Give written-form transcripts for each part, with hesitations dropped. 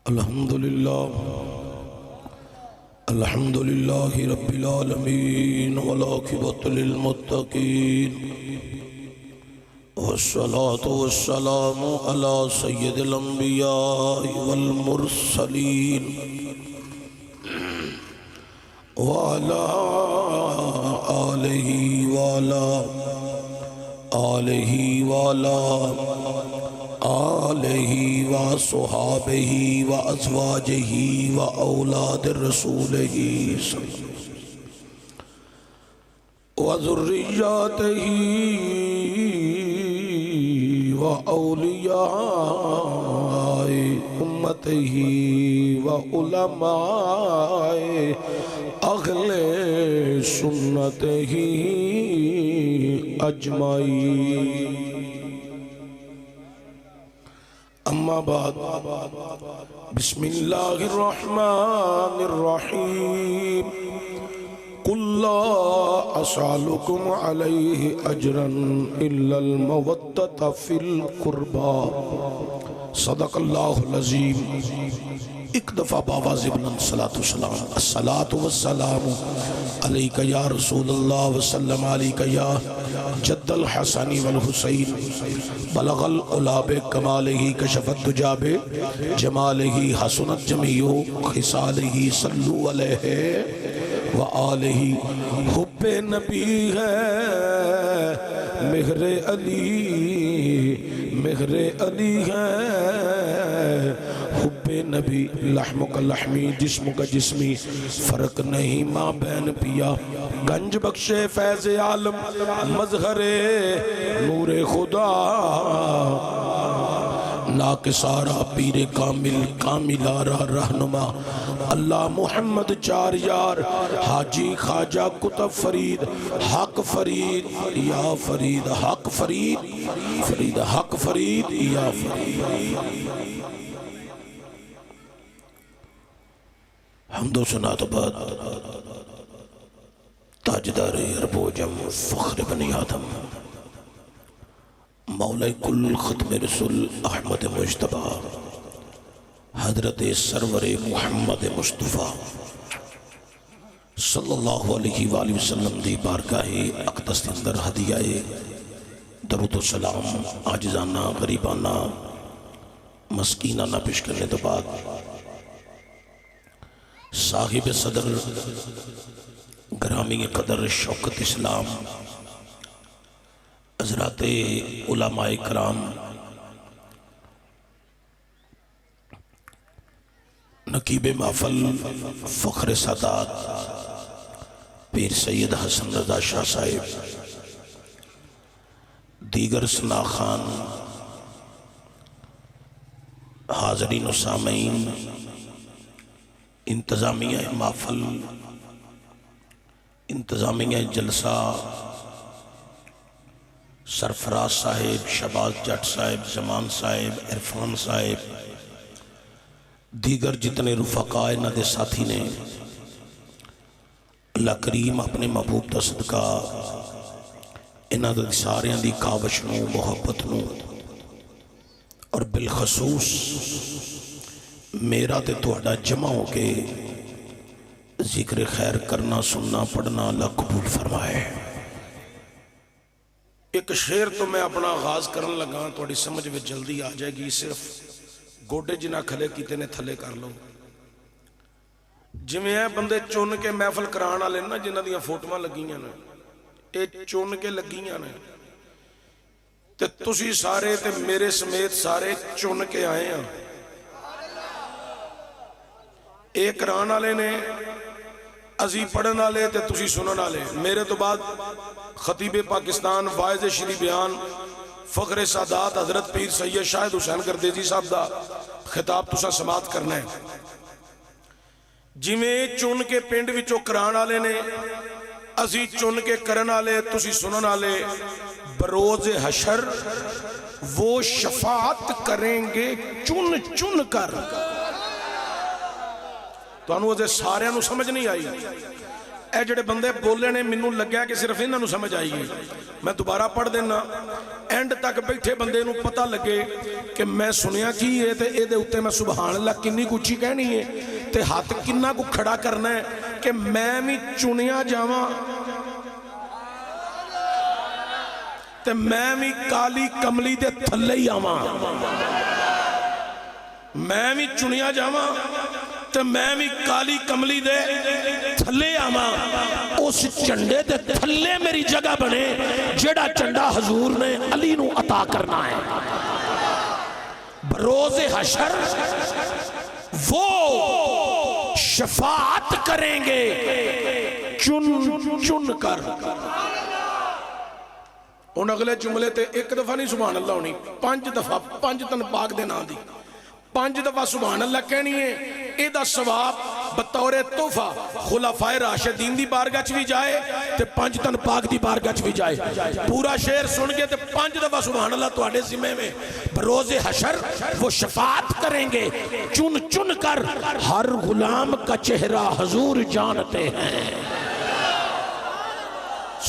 الحمدللہ رب العالمین والعاقبۃ للمتقین والصلاة والسلام علی سید الانبیاء والمرسلین وعلی آلہ وصحابہ وازواجہ واولاد رسولہ وذریاتہ واولیاء امتہ وعلماء اہل سنتہ اجمعین۔ اما بعد، بسم اللہ الرحمن الرحیم۔ قل لا اسألکم علیہ اجرا الا المودۃ فی القربى۔ صدق اللہ العظیم۔ ایک دفعہ باواز بلند صلاۃ والسلام، الصلاۃ والسلام علیک یا رسول اللہ وسلم علیک یا جد الحسن والحسین، بلغ العلا بکمالہ کشف الدجی بجمالہ، حسنت جمیع خصالہ، صلو علیہ وآلہ۔ حب نبی ہے مہر علی، مہر علی ہے حب نبی، لحم کا لحمی جسم کا جسمی، فرق نہیں ماں بہن پیا، گنج بخشے فیض عالم مظہر نور خدا، ناکسارا پیر کامل کاملارا رہنما، اللہ محمد چار یار، حاجی خواجہ کتب فرید، حق فرید یا فرید، حق فرید فرید، حق فرید یا فرید۔ حمد و ثنا تو بعد، تاجدار عرب و جم، فخر بنی آدم، مولا کل ختم رسول احمد مجتبی، حضرت سرور محمد مصطفیٰ صلی اللہ علیہ وآلہ وسلم دی بارگاہ اقدس اندر ہدیہ درود و سلام عاجزانہ غریبانہ مسکینانہ پیش کرنے تو بعد، صاحب صدر گرامی قدر شوکت اسلام حضرات علماء کرام، نقیب محفل فخر سادات پیر سید حسن رضا شاہ صاحب، دیگر سناخان، حاضرین و سامعین، انتظامیہ محفل، انتظامیہ جلسہ، سرفراز صاحب، شہباز جٹ صاحب، زمان صاحب، عرفان صاحب، دیگر جتنے رفقاء انہ دے ساتھی نے، اللہ کریم اپنے محبوب دا صدقہ انہ دے سارے دی کاوش نو، محبت نو، اور بالخصوص میرا تے توڑا جمع ہو کے ذکر خیر کرنا، سننا، پڑھنا اللہ قبول فرمائے۔ ایک شعر تو میں اپنا آغاز کرن لگا، توڑی سمجھ میں جلدی آ جائے گی، صرف گوڑے جنہ کھلے کیتے نے تھلے کر لو۔ جمیں ہے بندے چون کے محفل کرانا لینا، جنہ دیا فوٹواں لگیاں نے، اے چون کے لگیاں نے، تے تسی سارے تے میرے سمیت سارے چون کے آئے ہیں۔ اے کرانا لینے ازی پڑھنا لے تے تسی سننا لے۔ میرے تو بعد خطیب پاکستان واعظ شری بیان فخر سادات حضرت پیر سید شاہد حسین گردیزی صاحب دا خطاب تسا سماعت کرنا ہے۔ جمیں چون کے پینڈ وچو کرانا لینے ازی چون کے کرنا لے تسی سننا لے، بروز حشر وہ شفاعت کریں گے چن چن کر۔ تو انہوں نے سارے انہوں سمجھ نہیں آئی، اے جڑے بندے بولے نے مینوں لگیا کہ صرف انہاں نوں سمجھ آئی ہے، میں دوبارہ پڑھ دینا اینڈ تک بیٹھے بندے نوں پتہ لگے کہ میں سنیا کی ہے تے اے دے اوتے میں سبحان اللہ کنی کچھی کہنی ہے تے ہاتھ کننا کو کھڑا کرنا ہے کہ میں بھی چنیا جاواں تے میں بھی کالی کملی دے تھلے ہی آواں، میں بھی چنیا جاواں تے میں بھی کالی کملی دے تھلے آواں، اس چنڈے دے تھلے میری جگہ بنے جڑا چنڈا حضور نے علی نو عطا کرنا ہے۔ بروز حشر وہ شفاعت کریں گے چن چن کر۔ ان اگلے جملے تے ایک دفعہ نہیں سبحان اللہ ہونی، 5 دفعہ 5 تن پاک دے نام دی 5 دفعہ سبحان اللہ کہنی ہے۔ اے دا ثواب بطور تحفہ خلفائے راشدین دی بارگاہ چ بھی جائے تے 5 تن پاک دی بارگاہ چ بھی جائے۔ پورا شعر سن کے تے 5 دفعہ سبحان اللہ تواڈے ذمے میں۔ بروز حشر وہ شفاعت کریں گے چن چن کر، ہر غلام کا چہرہ حضور جانتے ہیں۔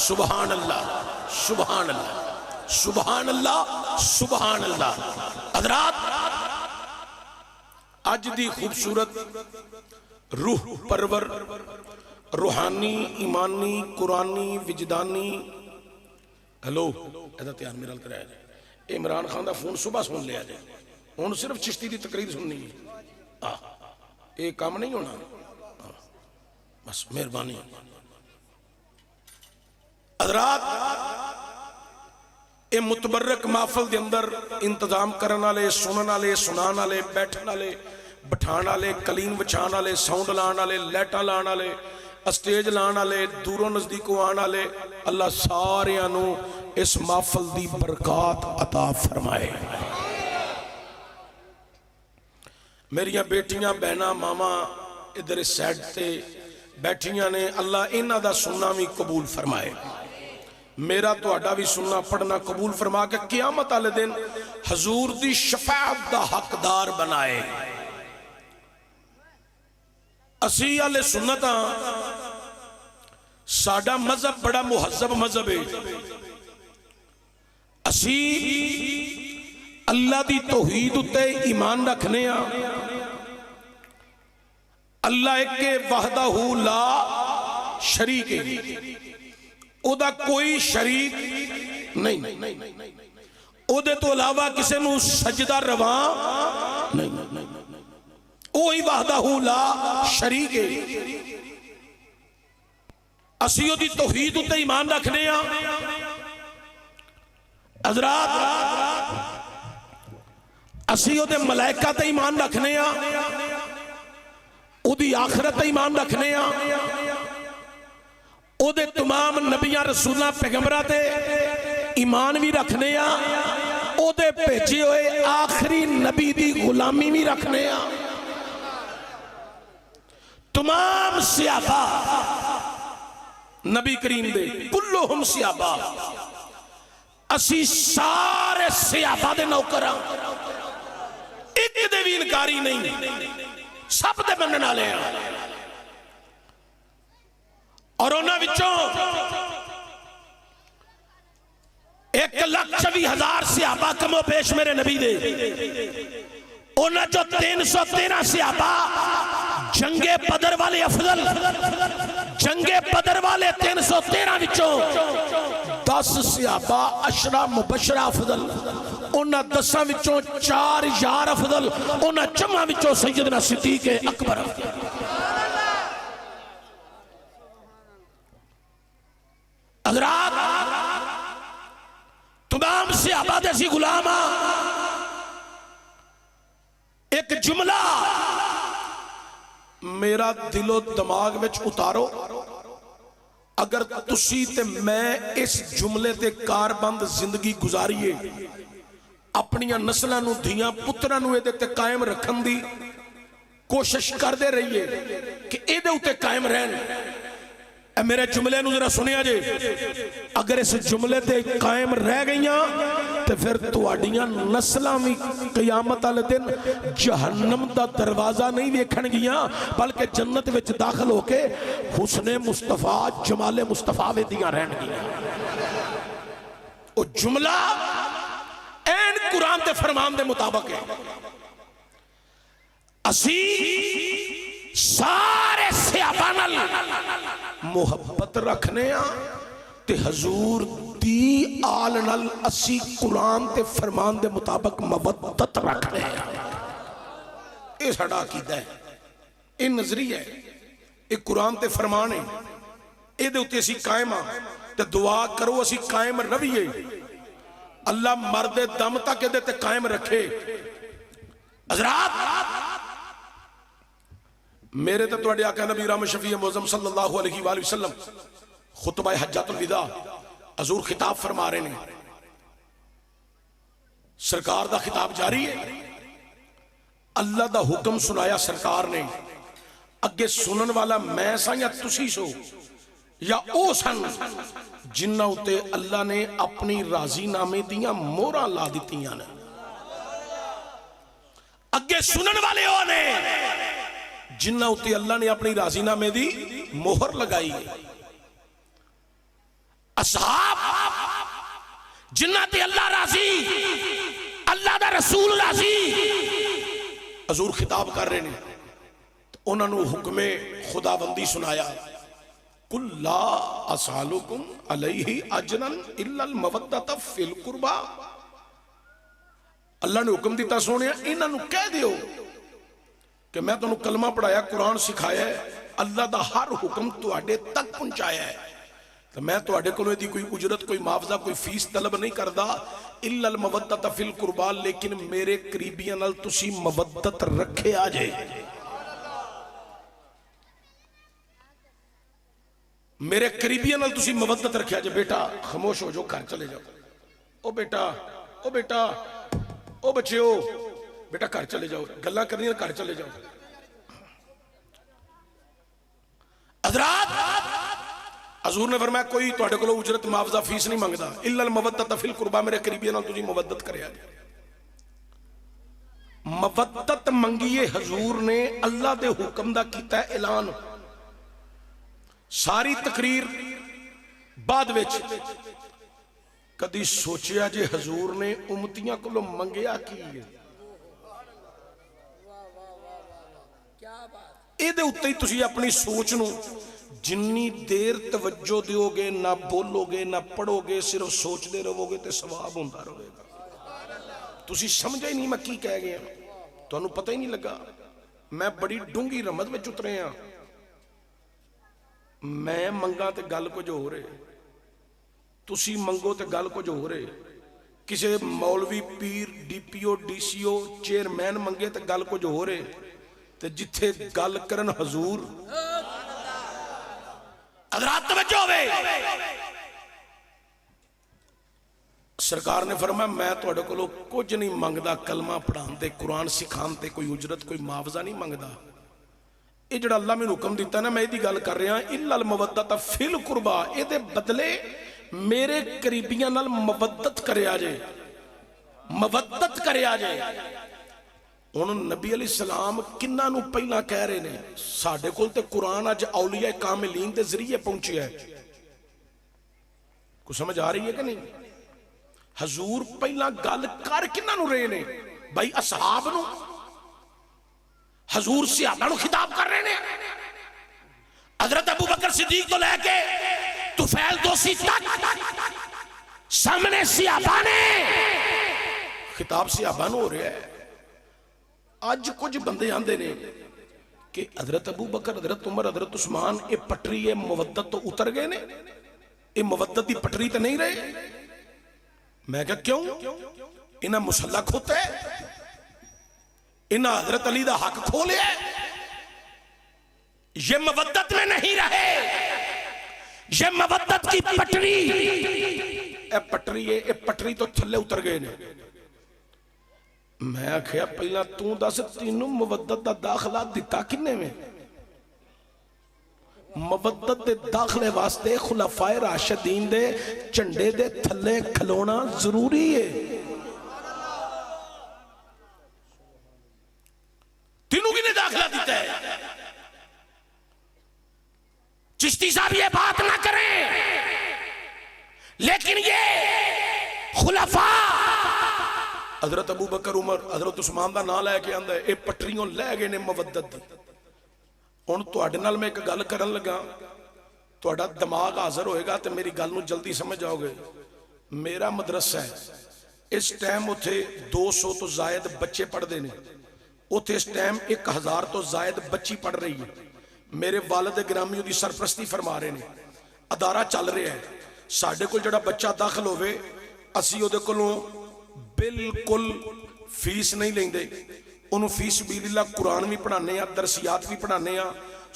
سبحان اللہ سبحان اللہ سبحان اللہ سبحان اللہ۔ حضرات اج دی خوبصورت روح پرور روحانی ایمانی قرآنی وجدانی ہلو ایسا تیار میرا کرایا جائے، عمران خان دا فون صبح سن لیا جائے، ہن صرف چشتی دی تقریر سننی ہے، یہ کام نہیں ہونا، بس مہربانی۔ حضرات اے متبرک محفل دے اندر انتظام کرن والے، سنن والے، سنان والے، بیٹھن والے، بٹھان والے، کلین وچھان والے، ساؤنڈ لان والے، لائٹاں لان والے، اسٹیج لان والے، دوروں نزدیکوں آن والے، اللہ ساریاں نو اس محفل دی برکات عطا فرمائے۔ میریاں بیٹیاں بہناں ماما ادھر اس سائڈ تے بیٹھیاں نے، اللہ انہاں دا سننا بھی قبول فرمائے، میرا تو اڈا بھی سننا پڑھنا قبول فرما کے قیامت والے دن حضور دی شفاعت دا حقدار بنائے۔ اسی والے سنت ساڈا مذہب بڑا مہذب مذہب ہے، اسی اللہ دی توحید تے ایمان رکھنے ہاں، اللہ ایک وحدہ لا شریک ہے، او دا کوئی شریک نہیں، او دے تو علاوہ کسے نو سجدہ رواں نہیں، اوہی وحدہ لا شریک ہے۔ اسیو دی توحید تے ایمان رکھنے ہاں۔ حضرات اسیو دے ملائکہ تے ایمان رکھنے ہاں، او دی آخرت تے ایمان رکھنے ہاں، او دے تمام نبیاں رسولہ پیغمبرہ تے ایمان بھی رکھنے ہاں، او دے بھیجے ہوئے آخری نبی دی غلامی بھی رکھنے ہاں۔ تمام صحابہ نبی کریم دے کلہم صحابہ، اسی سارے صحابہ دے نوکراں، ایک دے بھی انکاری نہیں، سب دے منن والے ہیں، اور انہاں وچوں 1,24,000 صحابہ کم و بیش میرے نبی دے، انہاں جو 313 صحابہ جنگ بدر والے افضل، جنگ بدر والے 313 وچوں 10 صحابہ عشرہ مبشرہ افضل، انہاں 10 وچوں 4 یار افضل، انہاں جمع وچوں سیدنا صدیق اکبر افضل۔ حضرات تمام صحابہ دیسی غلام ایک جملہ میرا دل و دماغ میں اتارو، اگر تسی تے میں اس جملے تے کاربند زندگی گزاریے، اپنیاں نسلہ نو دھیاں پترہ نو اے تے قائم رکھن دی کوشش کر دے رہیے کہ اے دے اتے قائم رہن۔ اے میرے جملے نو ذرا سنیا جے، اگر اس جملے تے قائم رہ گئیاں تے پھر تواڈیاں نسلاں وی قیامت والے دن جہنم دا دروازہ نہیں ویکھن گیاں بلکہ جنت وچ داخل ہو کے حسن مصطفیٰ جمال مصطفیٰ ویندیاں رہن گیاں. او جملہ این قرآن دے فرمان دے مطابق ہے. اسی سارے صحابہ نال محبت رکھنے ہاں تے حضور دی آل نال اسی قرآن تے فرمان دے مطابق مودت رکھنے ہاں. یہ ساڈا عقیدہ ہے, یہ نظریہ ہے, یہ قرآن تے فرمان ہے. یہ دے اتے اسی قائم ہاں تے دعا کرو اسی قائم رویے. اللہ مرد دم تک دے تے قائم رکھے. حضرات میرے تے تواڈے آقا نبی رحمت شفیع معظم صلی اللہ علیہ وآلہ وسلم خطبہ حجۃ الوداع حضور خطاب فرما رہے ہیں. سرکار دا خطاب جاری ہے. اللہ دا حکم سنایا سرکار نے. اگے سنن والا میں سا یا تسی سو یا او سن جنہ اتے اللہ نے اپنی راضی نامے دیاں مورا لا دیتیاں نے. اگے سنن والے ہو نے جنہ اتے اللہ نے اپنی راضی نامے دی مہر لگائی ہے. اصحاب جنہ تے اللہ راضی, اللہ دا رسول راضی. حضور خطاب کر رہے ہیں, انہوں نے حکم خداوندی سنایا. قُلْ لَا أَسْأَلُكُمْ عَلَيْهِ أَجْرًا إِلَّا الْمَوَدَّةَ فِي الْقُرْبَى. اللہ نے حکم دیتا سونے انہوں نے کہہ دیو کہ میں تمہیں کلمہ پڑھایا, قرآن سکھایا ہے, اللہ دا ہر حکم تواڈے تک پہنچایا ہے. تو میں تواڈے کولوں دی کوئی اجرت, کوئی معاوضہ, کوئی فیس طلب نہیں کردا. الا المودۃ فی القربى, لیکن میرے قریبیاں نال تسی مودت رکھے آ جائے. میرے قریبیاں نال تسی مودت رکھے آ جائے. بیٹا خاموش ہو جاؤ, گھر چلے جاؤ. او بیٹا, او بیٹا, او بچیو, بیٹا گھر چلے جاؤ. گلاں کرنی ہیں گھر چلے جاؤ. حضرات حضور نے فرمایا کوئی تواڈے کولوں اجرت معاوضہ فیس نہیں منگدا. الا المودۃ فی القربى, میرے قریبیاں نال تسی مودت کریا جائے. مودت منگیے حضور نے اللہ دے حکم دا کیتا ہے اعلان. ساری تقریر بعد وچ کدی سوچیا جے حضور نے امتیاں کولوں منگیا کی ہے؟ اے دے اتے ہی تسی اپنی سوچ نو جنی دیر توجہ دیو گے, نہ بولو گے, نہ پڑھو گے, صرف سوچ دے رہو گے تے ثواب ہوندہ رہے گا. تسی سمجھا ہی نہیں میں کی کہہ گیا, تو انہوں پتہ ہی نہیں لگا. میں بڑی ڈونگی رمض میں چترے ہیں. میں منگا تے گل کو جو ہو رہے, تسی منگو تے گل کو جو ہو رہے. کسے مولوی, پیر, ڈی پی او, ڈی سی او, چیئرمین منگے تے گل کو جو ہو رہے, تے جتھے گل کرن حضور. حضرات توجہ ہوئے, سرکار نے فرمایا میں تواڈے کولوں کچھ نہیں منگدا, کلمہ پڑھان تے, قرآن سکھان تے, کوئی اجرت, کوئی معاوضہ نہیں منگدا. یہ جڑا اللہ میں حکم دیتا نا, میں دی گل کر رہا ہوں. الا المودۃ فی القربى, اے دے بدلے میرے قریبیاں نال مودت کرے آ جائے, مودت کرے آ جائے. انہوں نبی علیہ السلام کنہ نو پہلا کہہ رہے نے, ساڑھے کول تے قرآن آج اولیاء کاملین دے ذریعے پہنچی ہے. کو سمجھ آ رہی ہے کہ نہیں؟ حضور پہلا گل کر کنہ نو رہے نے بھائی اصحاب نو. حضور صحابہ نو خطاب کر رہے نے. حضرت ابو بکر صدیق تو لے کے طفیل دوسی تک سامنے صحابہ نے خطاب صحابہ نو ہو رہا ہے. آج کچھ بندے آندے نے کہ حضرت ابو بکر, حضرت عمر, حضرت عثمان اے پٹری اے مودت تو اتر گئے نے, اے مودت دی پٹری تو نہیں رہے. میں کہا کیوں؟ انہاں مسلح کھوتا ہے, انہاں حضرت علی دا حق کھولے ہے, یہ مودت میں نہیں رہے, یہ مودت کی پٹری, اے پٹری ہے, اے پٹری تو تھلے اتر گئے نے. میں کہا پہلا توں دس تینوں مودت دا داخلہ دیتا کنے میں؟ مودت دے داخلے واسطے خلفائے راشدین دے چنڈے دے تھلے کھلونا ضروری ہے. چشتی صاحب یہ بات نہ کریں، لیکن یہ خلفاء حضرت ابو بکر عمر حضرت عثمان دا نام لے کے آندا ہے، اے پٹریوں لے گئے نے مودت دی۔ ہن تواڈے نال میں ایک گل کرن لگا، تواڈا دماغ حاضر ہوئے گا تے میری گل نوں جلدی سمجھ جاؤ گے۔ میرا مدرسہ ہے، اس ٹائم اتھے 200 تو زائد بچے پڑھ دے نے، اتھے اس ٹائم 1000 تو زائد بچی پڑھ رہی ہے۔ میرے والد گرامی دی سرپرستی فرما رہے نے، ادارہ چل رہا ہے۔ ساڈے کول جڑا بچہ داخل ہوئے اسی اودے کولوں بالکل فیس نہیں لیندے، انہوں فی سبیل اللہ قرآن بھی پڑھانے ہیں، درسیات بھی پڑھانے ہیں،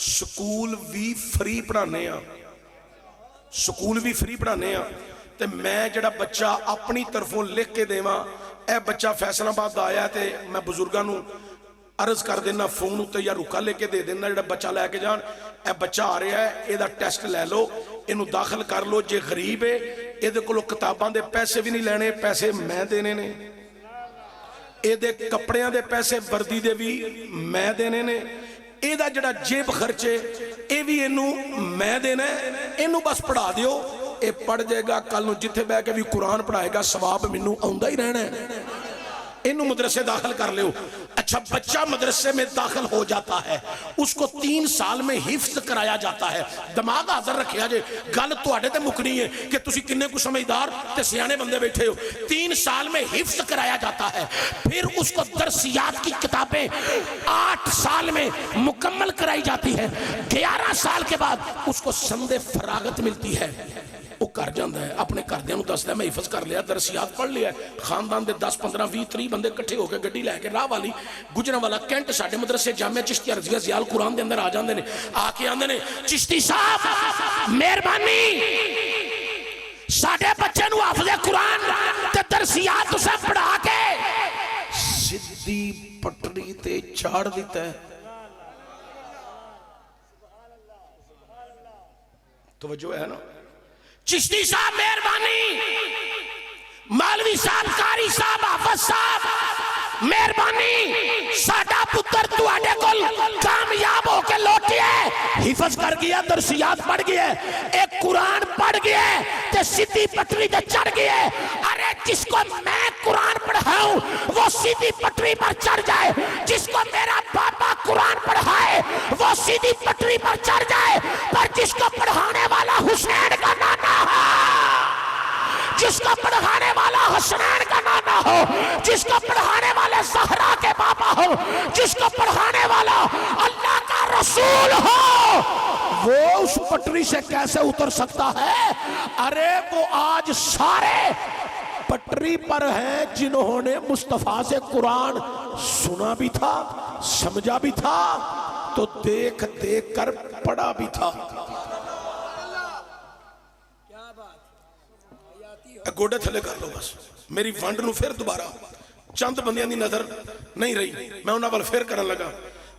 سکول بھی فری پڑھانے ہیں، سکول بھی فری پڑھانے ہیں۔ تے میں جڑا بچہ اپنی طرفوں لکھ کے دیواں، اے بچہ فیصل آباد آیا تے میں بزرگاں نوں عرض کر دینا فون ہوتے یا رکا لے کے دے دینا، جڑا بچہ لے کے جان اے بچہ آ رہا ہے، اے دا ٹیسٹ لے لو، انہوں داخل کر لو، جے غریب ہے اے دے کلو کتاباں دے پیسے بھی نہیں لینے، پیسے میں دینے نے، اے دے کپڑیاں دے پیسے وردی دے بھی میں دینے نے، اے دا جڑا جیب خرچے اے بھی انہوں میں دینے، انہوں بس پڑھا دیو، اے پڑھ جائے گا، کل نو جتھے بے کے بھی قرآن پڑھائے گا، ثواب منوں آؤندا ہی رہنا ہے، انہوں مدرسے داخل کر لیو۔ اچھا بچہ مدرسے میں داخل ہو جاتا ہے، اس کو 3 سال میں حفظ کرایا جاتا ہے۔ دماغ حاضر رکھیا جے، گل تواڈے تے مکنی ہے کہ تسی کنے کو سمجھدار تے سیانے بندے بیٹھے ہو۔ 3 سال میں حفظ کرایا جاتا ہے، پھر اس کو درسیات کی کتابیں 8 سال میں مکمل کرائی جاتی ہے، 11 سال کے بعد اس کو سند فراغت ملتی ہے۔ وہ کر جاندہ ہے، اپنے کردیاں نو دس لیا میں حفظ کر لیا، درسیات پڑھ لیا، خاندان دے 10 15 20 30 بندے کٹھے ہو کے گڈی لے کے راہ والی گجرا والا کینٹ ساڈے مدرسے جامعہ چشتیہ رضویہ زیال قرآن دے اندر آ جاندے نے، آ کے آندے نے چشتی صاحب مہربانی ساڈے بچے نو حافظ قرآن تے درسیات اسے پڑھا کے سدھی پٹری تے چاڑ دیتا ہے۔ توجہ ہے نا؟ چشتی صاحب مہربانی، مولوی صاحب، قاری صاحب، حافظ صاحب مہربانی، ساڈا پتر تواڈے کول کامیاب ہو کے لوٹی ہے، حفظ کر گیا، درسیات پڑھ گیا، ایک قرآن پڑھ گیا تے سیدھی پٹری تے چڑھ گیا۔ ارے جس کو میں قرآن پڑھاؤں وہ سیدھی پٹری پر چڑھ جائے، جس کو میرا بابا قرآن پڑھائے وہ سیدھی پٹری پر چڑھ جائے، پر جس کو پڑھانے والا حسین کا نانا ہے، جس کو پڑھانے والا حسنین کا نانا ہو، جس کو پڑھانے والے زہرا کے بابا ہو، جس کو پڑھانے والا اللہ کا رسول ہو، وہ اس پٹری سے کیسے اتر سکتا ہے؟ ارے وہ آج سارے پٹری پر ہیں جنہوں نے مصطفیٰ سے قرآن سنا بھی تھا، سمجھا بھی تھا، تو دیکھ دیکھ کر پڑھا بھی تھا۔ گوڑے تھلے کر لو بس، میری ونڈ نو پھر دوبارہ چند بندیاں دی نظر نہیں رہی، میں انہاں وال پھر کرن لگا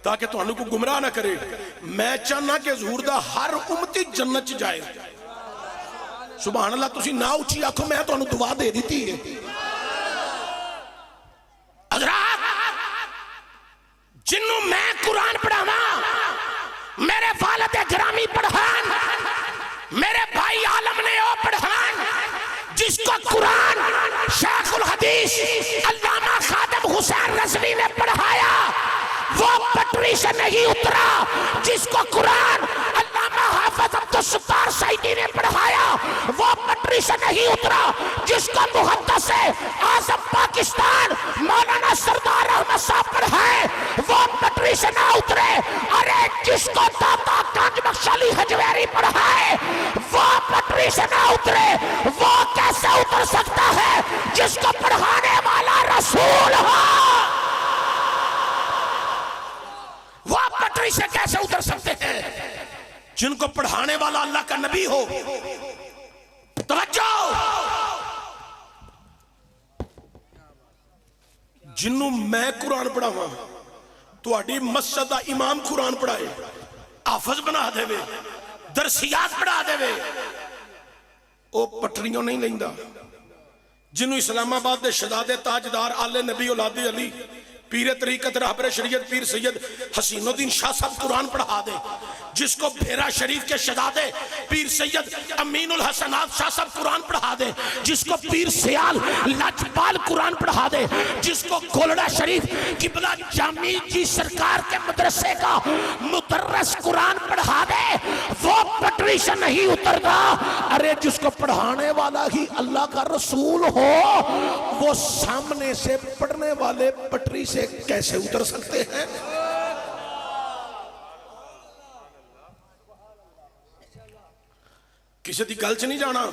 تاکہ تو انہوں کو گمراہ نہ کرے۔ میں چاہنا کہ حضور دا ہر امتی جنت جائے۔ سبحان اللہ، تسی نہ اچھی آنکھوں میں تو انہوں دعا دے دیتی ہے۔ حضرات جنہوں میں قرآن پڑھانا، میرے والد گرامی پڑھان، میرے بھائی عالم نے او پڑھان، جس کو قرآن شیخ الحدیث علامہ خادم حسین رضوی نے پڑھایا وہ پٹری سے نہیں اترا، جس کو قرآن علامہ حافظ عبدالستار سعیدی نے پڑھایا وہ پٹری سے نہیں اترا، جس کو محدث اعظم پاکستان مولانا سردار احمد صاحب پڑھائے وہ پٹری سے نہ اترے۔ ارے جس کو داتا گنج بخش علی حجویری پڑھائے وہ پٹری سے نہ اترے، وہ کیسے اتر سکتا ہے جس کو پڑھانے والا رسول ہو؟ وہ پٹری سے کیسے اتر سکتے ہیں جن کو پڑھانے والا اللہ کا نبی ہو؟ توجہ، جنوں میں قرآن پڑھاواں، تواڈی مسجد دا امام قرآن پڑھائے، حافظ بنا دے وے، درسیات پڑھا دے وے، او پٹریوں نہیں لیندا۔ جنوں اسلام آباد دے شہزادے تاجدار آل نبی اولاد علی پیر طریقت رہبر شریعت پیر سید حسین الدین شاہ صاحب قرآن پڑھا دے، جس کو بھیرا شریف کے شہزادے پیر سید امین الحسنات شاہ صاحب قرآن پڑھا دے، جس کو پیر سیال لاجپال قرآن پڑھا دے، جس کو گولڑا شریف قبلہ جامی جی سرکار کے مدرسے کا مدرس قرآن پڑھا دے، وہ پٹری سے نہیں اترتا۔ ارے جس کو پڑھانے والا ہی اللہ کا رسول ہو، وہ سامنے سے پڑھنے والے پٹری سے کیسے اتر سکتے ہیں؟ کسی دی گل چ نہیں جانا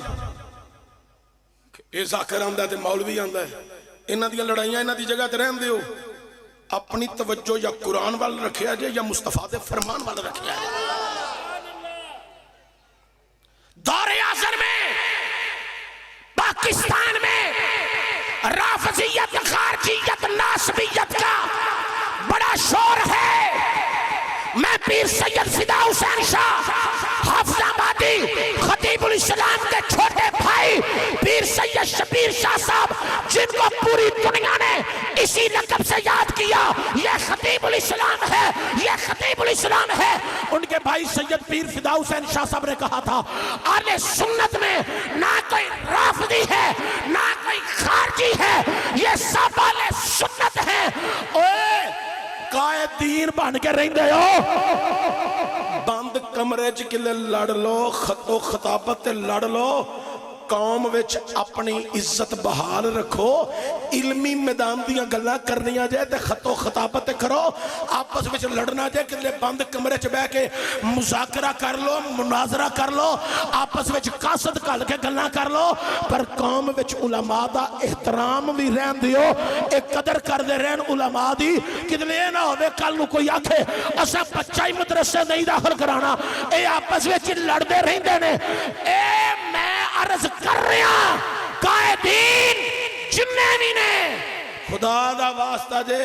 اے ذاکر آندا ہے تے مولوی آندا ہے، انہاں دی لڑائیاں انہاں دی جگہ تے رہن دیو، اپنی توجہ یا قرآن وال رکھیا جائے یا مصطفیٰ دے فرمان وال رکھیا جائے۔ دور اعظم میں پاکستان میں رافضیت خارجیت ناصبیت کا بڑا شور ہے۔ میں پیر سید فدا حسین شاہ حافظ آبادی خطیب الاسلام کے چھوٹے بھائی پیر سید شبیر شاہ صاحب، جن کو پوری دنیا نے اسی لقب سے یاد کیا، یہ خطیب الاسلام ہے، یہ خطیب الاسلام ہے۔ ان کے بھائی سید پیر فدا حسین شاہ صاحب نے کہا تھا، اہل سنت میں نہ کوئی رافضی ہے نہ کوئی خارجی ہے، یہ سب اہل سنت ہیں۔ قائدین بن کے رہندے ہو، بند کمرے چ کلے لڑ لو، خط و خطابت لڑ لو، قوم وچ اپنی عزت بحال رکھو، علمی میدان دیاں گلاں کرنیاں جائے تے خط و خطابت کرو، آپس وچ لڑنا جائے کلے بند کمرے چ بیٹھ کے مذاکرہ کر لو، مناظرہ کر لو، آپس وچ قاصد کل کے گلاں کر لو، پر قوم وچ علماء دا احترام بھی رہن دیو، ایک قدر کر دے رہن علماء دی، کدلے نہ ہوئے کل نو کوئی آکھے اسا بچہ ہی مدرسے نہیں داخل کرانا، اے آپس وچ لڑ دے رہندے نے۔ اے میں عرض کر رہا قائدین جننے بھی نے خدا دا واسطہ جے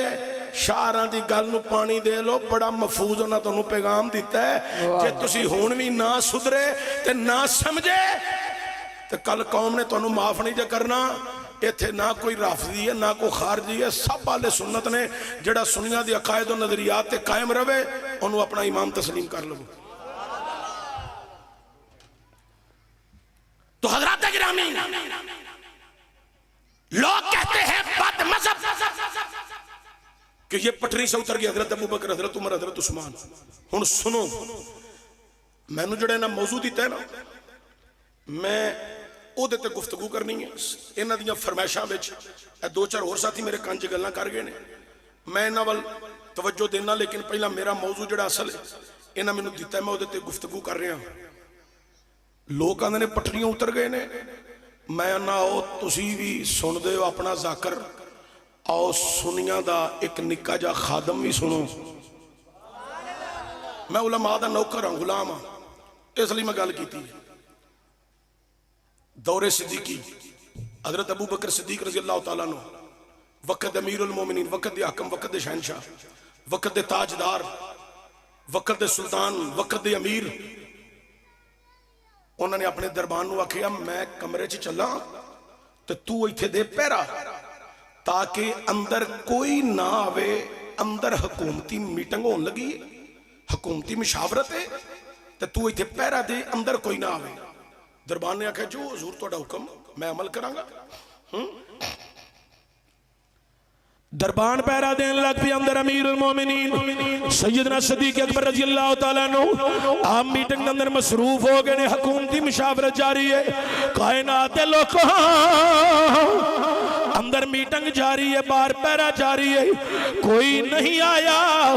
شاعران دی گل نو پانی دے لو، بڑا محفوظ ہونا تو انہوں پیغام دیتا ہے، جے تسی ہون بھی نہ سدرے تے نہ سمجھے تے کل قوم نے تو انہوں معاف نہیں جے کرنا۔ ایتھے نہ کوئی رافضی ہے نہ کوئی خارجی ہے، سب اہل سنت نے، جڑا سنیاں دی عقائد و نظریات تے قائم رہے انہوں اپنا امام تسلیم کر لو۔ تو حضرات گرامی، لوگ کہتے ہیں بد مذہب کہ یہ پٹری سے اتر گیا، حضرت ابوبکر، حضرت عمر، حضرت عثمان۔ ہن سنو، میں نے جڑے نا موضوع دیتا ہے نا، میں او دیتے گفتگو کرنی ہے، انہاں دیاں فرمائشاں وچ دو چار اور ساتھی میرے کان چ گلاں کر گئے نے، میں انہاں ول توجہ دینا، لیکن پہلا میرا موضوع جڑا اصل ہے انہاں مینوں دیتا ہے، میں او دیتے گفتگو کر رہا ہوں۔ لوگ آندے نے پٹھڑیاں اتر گئے نے، میں نہ آؤ تسی بھی سن دے ہو اپنا ذاکر، آؤ سنیاں دا ایک نکا جا خادم بھی سنو۔ میں علماء دا نوکر ہوں، غلام ہوں، اس لیے میں گل کی تھی۔ دور صدیقی، حضرت ابو بکر صدیق رضی اللہ تعالیٰ عنہ، وقت امیر المومنین، وقت دے حکم، وقت دے شہنشاہ، وقت دے تاجدار، وقت دے سلطان، وقت دے امیر، انہوں نے اپنے دربان نو آکھیا میں کمرے چ چلا تو ایتھے دے پہرا تاکہ اندر کوئی نہ آوے، اندر حکومتی میٹنگ ہون لگی، حکومتی مشاورت ہے، تو ایتھے پہرا دے، اندر کوئی نہ آوے۔ دربان نے آکھیا جو حضور تہاڈا حکم میں عمل کراں گا۔ دربان پہرا دین لگ پی، اندر امیر المومنین سیدنا صدیق اکبر رضی اللہ تعالیٰ عنہ آپ میٹنگ اندر مصروف ہو گئے، حکومتی مشاورت جاری ہے، کائنات لوگ اندر میٹنگ جاری ہے، بار پہرا جاری ہے، کوئی نہیں آیا۔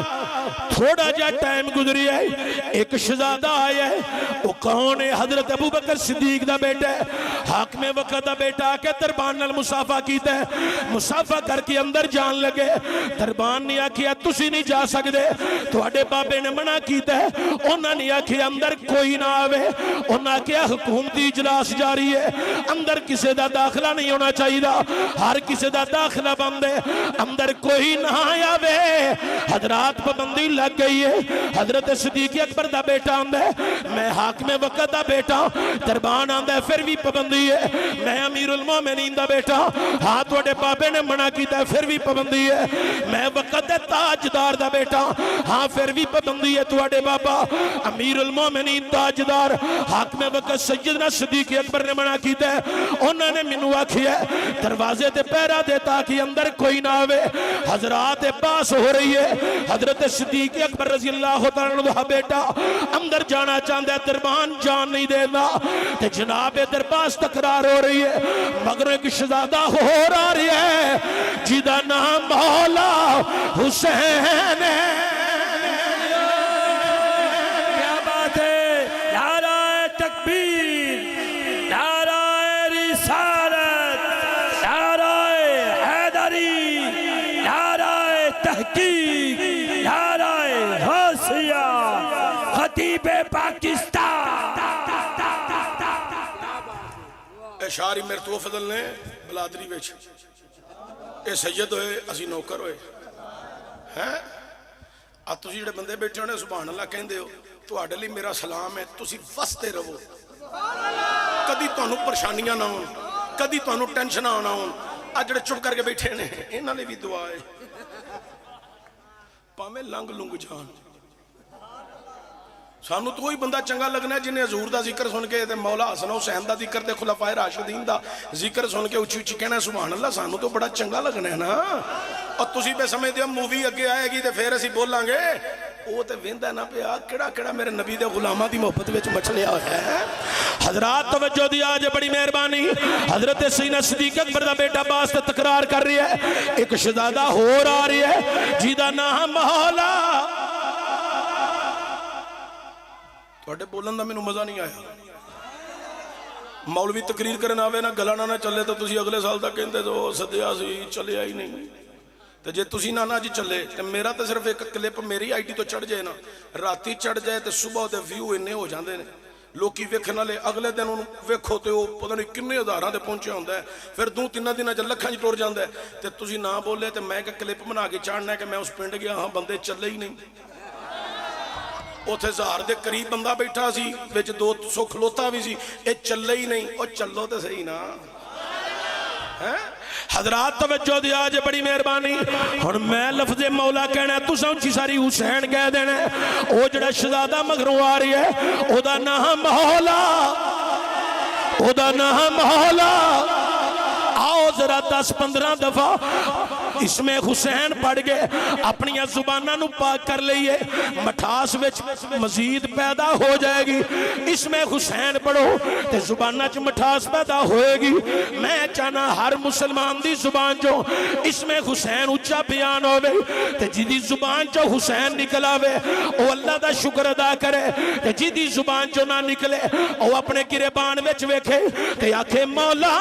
تھوڑا جا ٹائم گزری ہے، ایک شہزادہ آیا ہے، وہ کون ہے؟ حضرت ابو بکر صدیق دا بیٹا ہے، حاکم وقت دا بیٹا، آ کے دربان نال مصافہ کیتا ہے، مصافہ کر کے اندر جان لگے۔ دربان نے آکھیا تسی نہیں جا سکدے، تواڈے بابے نے منع کیتا ہے، انہاں نے آکھیا اندر کوئی نہ آوے، انہاں آکھیا حکومتی اجلاس جاری ہے، اندر کسے دا داخلہ نہیں ہونا چاہیے۔ ہر کسی دا داخلہ بند ہے اندر کوئی نہ آوے حضرات پابندی لگ گئی ہے حضرت صدیق اکبر دا بیٹا آندا ہے میں حاکم وقت دا بیٹا دربان آندا ہے پھر بھی پابندی ہے میں امیر المومنین دا بیٹا ہاں تواڈے بابے نے منع کیتا ہے پھر بھی پابندی ہے میں وقت دے تاجدار دا بیٹا ہاں پھر بھی پابندی ہے تواڈے بابا امیر المومنین تاجدار حاکم وقت سیدنا صدیق اکبر نے منع کیتا ہے انہوں نے مینوں آکھیا ہے دروازے تے پہرا دے تاکہ اندر کوئی نہ آوے حضرات باس ہو رہی ہے حضرت صدیق اکبر رضی اللہ تعالیٰ عنہ بیٹا اندر جانا چاہتا ہے دربان جان نہیں دینا تے جناب درباس تکرار ہو رہی ہے مگر ایک شہزادہ ہو رہی ہے جیدہ نام مولا حسین ہے کیا بات ہے نعرہ تکبیر نعرہ رسالت نعرہ حیدری نعرہ تحقیق نعرہ غوثیہ خطیب پاکستان اشاری میرے تو فضل نے بلادری بیچ اے سید ہوئے اسی نوکر ہوئے ہیں اب تسی جڑے بندے بیٹھے ہونے سبحان اللہ کہندے ہو تو آڈلی میرا سلام ہے تسی وستے رہو کدی تانوں پریشانیاں نہ ہون کدی تانوں ٹینشن نہ ہون آج جڑے چپ کر کے بیٹھے نے انہاں نے بھی دعا ہے پاویں لنگ لنگ جان سانو تو وہی بندہ چنگا لگنا ہے جنہیں حضور دا ذکر سن کے مولا حسن حسین دا ذکر تے خلفائے راشدین دا ذکر سن کے اچھی اچھی کہنا ہے سبحان اللہ سانو تو بڑا چنگا لگنا ہے نا اور تسی بے سمجھ دیا مووی اگے آئے گی تے پھر اسی بولیں گے وہ تے ویندا ہے نا پیا کیڑا کیڑا میرے نبی دے غلاماں دی محبت وچ مچلیا ہوا ہے حضرات توجہ دیا جے بڑی مہربانی حضرت سیدنا صدیق اکبر دا بیٹا باس تے تکرار کر رہی ہے ایک شہزادہ ہو رہی ہے جیدہ نام مولا تھوڑے بولن دا مینوں مزہ نہیں آیا مولوی تقریر کرنا آوے نا گلانا نہ چلے تو تسی اگلے سال تک کہندے تو سدیا سی چلے ہی نہیں تو جے تسی نہ جی چلے تو میرا تو صرف ایک کلپ میری آئی ڈی تو چڑھ جائے نا راتی چڑھ جائے تو صبح دے ویو انہیں ہو جاندے نے لوکی ویکھن والے اگلے دن انہوں ویکھو تے وہ پتہ نہیں کنے ہزاراں تے پہنچے ہوندا ہے پھر دو تین دناں چ لکھاں چ ٹر جاندا ہے تے تسی نہ بولے تے میں کہ کلپ بنا کے چاڑنا ہے کہ میں اس پنڈ گیا ہاں بندے چلے ہی نہیں اوتھے ہزار دے قریب بندہ بیٹھا سی وچ 200 کھلوتا بھی سی اے چلے ہی نہیں او چلو تے صحیح نا حضرات توجہ دیا جے بڑی مہربانی ہن میں لفظ مولا کہنا ہے تساں اونچی ساری حسین کہہ دینا ہے او جڑا شہزادہ مگروں آ رہی ہے او دا نام مولا او دا نام مولا آؤ ذرا 10-15 دفعہ اس میں حسین پڑھ گئے اپنی زبانہ نو پاک کر لئیے مٹھاس وچ مزید پیدا ہو جائے گی اس میں حسین پڑھو تے زبانہ چ مٹھاس پیدا ہوئے گی میں چاہنا ہر مسلمان دی زبان جو اس میں حسین اچھا بیان ہوئے تے جیدی زبان جو حسین نکل آوے او اللہ دا شکر ادا کرے تے جیدی زبان جو نہ نکلے او اپنے گریبان وچ ویکھے تے آکھے مولا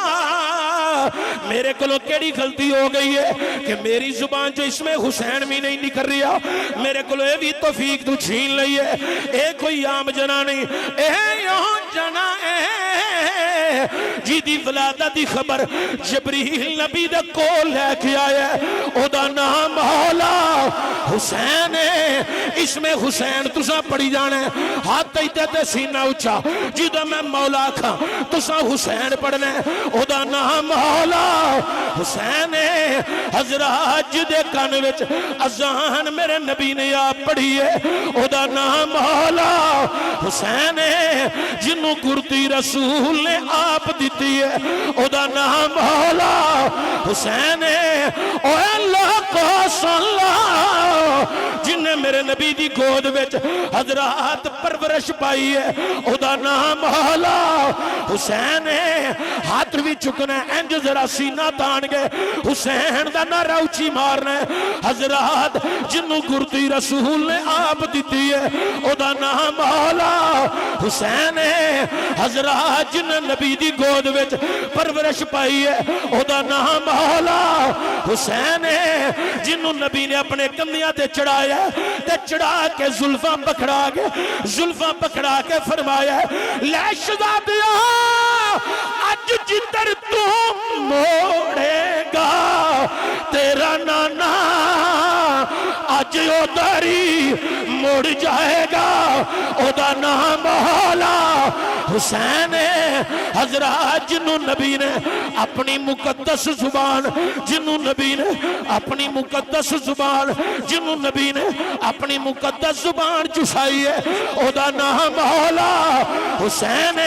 میرے کلو کیڑی غلطی ہو گئی ہے کہ میری زبان جو اس میں حسین بھی نہیں نکل رہا میرے کلو اے بھی توفیق تو چھین لئی ہے اے کوئی عام جنا نہیں اے یوں جنا اے جی دی ولادت دی خبر جبریل نبی دے کول لے کے آیا او دا نام مولا حسین ہے اس میں حسین تسا پڑھی جانا ہے ہاتھ تیتے تے سینہ اچھا جیدہ میں مولا کھا تسا حسین پڑھنے او دا نام مولا حسین ہے حضرات جدے کان وچ اذان میرے نبی نے آپ پڑھی ہے او دا نام مولا حسین ہے جنوں گرتی رسول نے آپ دیتی ہے او دا نام مولا حسین ہے او اللہ کو صلی جنہیں میرے نبی دی گود وچ حضرات پرورش پائی ہے او دا نام مولا حسین ہے ہاتھ بھی چکنا ہے انج ذرا سینہ تان گے حسین دا نعرہ اچھی مارنا ہے حضرات جنوں گرتی رسول نے آپ دیتی ہے او دا نام مولا حسین ہے حضرات جنہیں نبی دی گود وچ پرورش پائی ہے او دا نام مولا حسین ہے جنوں نبی نے اپنے کندیاں تے چڑھایا تے چڑھا کے زلفاں پکڑا کے فرمایا لے شہزادیا اج جدھر تو موڑے گا تیرا نانا اج ادھری مڑ جائے گا او دا نام مولا حسین حضرات جنہوں نبی نے اپنی مقدس زبان جنہوں نبی نے اپنی مقدس زبان جنہوں نبی نے اپنی مقدس زبان چسائی ہے او دا نام مولا حسین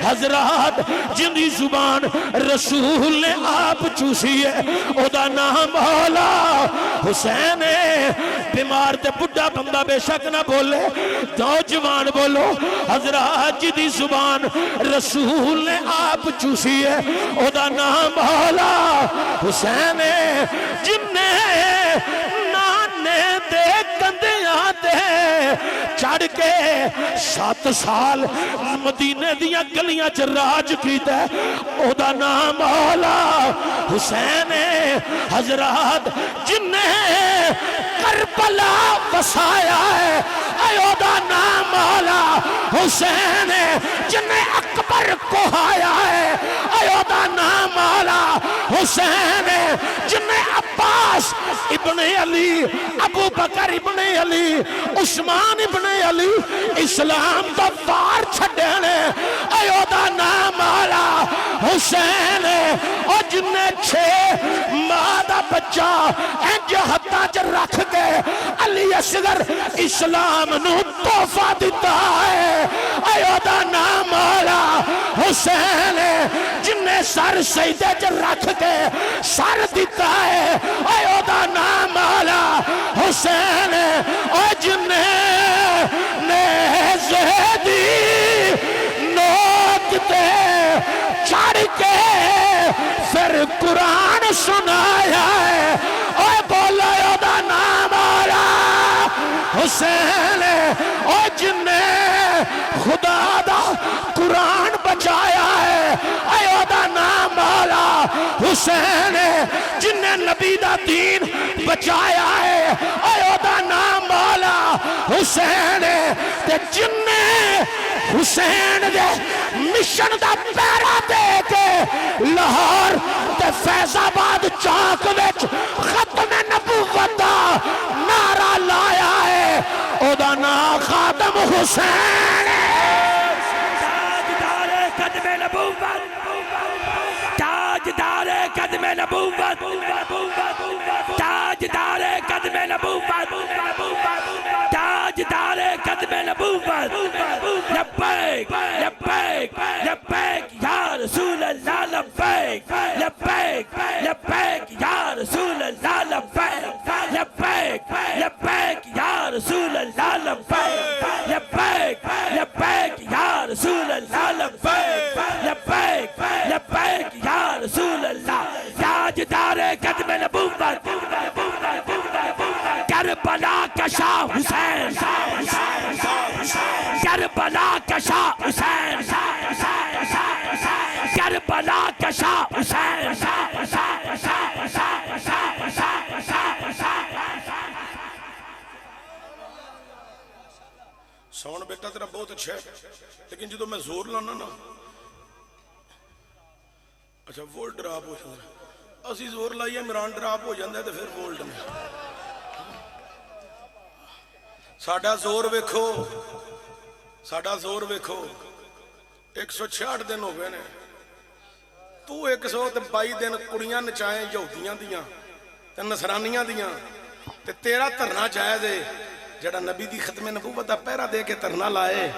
حضرات جنہی زبان رسول نے آپ چوسی ہے او دا نام مولا حسین بیمار تے بڑھا بندہ بے شک نہ بولے نوجوان بولو حضرات جنہی زبان رسول نے آپ چوسی ہے او دا نام مولا حسین جننے نانے دے کندیاں دے چڑھ کے 7 سال مدینے دیاں گلیاں چ راج کیتا ہے او دا نام مولا حسین حضرات جننے کربلا وسایا ہے او دا نام مولا حسین جننے اکبر کو آیا ہے او دا نام مولا حسین جننے عباس ابن علی ابو بکر ابن علی عثمان ابن علی اسلام دا وار چھڑنے او دا نام مولا حسین او جننے 6 ماہ دا بچہ انج ہتھاں چ رکھ کے علی اصغر اسلام نو تحفہ دیتا ہے او دا نام مولا حسین جننے سر سجدے چ رکھ کے سر دیتا ہے او دا نام مولا حسین او جننے نیزے دی نوک تے چڑھ کے پھر قرآن سنایا ہے او بولا او دا نام مولا حسین او جننے خدا دا قرآن بچایا ہے او دا نام مولا حسین جننے نبی دا دین بچایا ہے او دا نام مولا حسین تے جننے حسین دے مشن دا پیرا دے کے لاہور تے فیض آباد چاک وچ ختم نبوت دا نعرہ لایا ہے او دا نام خاتم حسین تاجدار قدم نبوت تاجدار قدم نبوت تاجدار قدم نبوت تاجدار قدم نبوت لبیک لبیک لبیک یا رسول اللہ لبیک لبیک لبیک یا رسول اللہ لبیک لبیک لبیک یا رسول اللہ لبیک لبیک لبیک یا رسول اللہ لبیک لبیک لبیک یا رسول اللہ تاجدار قدم نبوت کربلا کا شاہ حسین کربلا کا شاہ حسین کربلا کا شاہ حسین ساؤنڈ بیٹا تیرا بہت اچھا ہے لیکن جدو میں زور لانا نا اچھا وولٹ ڈراپ ہو جاتا ہے اسی زور لائیے عمران ڈراپ ہو جاتا ہے تو پھر وولٹ میں ساڈا زور ویکھو ساڈا زور ویکھو 166 دن ہو گئے نے تو 122 دن کڑیاں نچائیں یہودیاں دیاں تے نصرانیاں دیاں تے تیرا دھرنا جائز ہے جڑا نبی دی ختم نبوت دا پہرا دے کے دھرنا لائے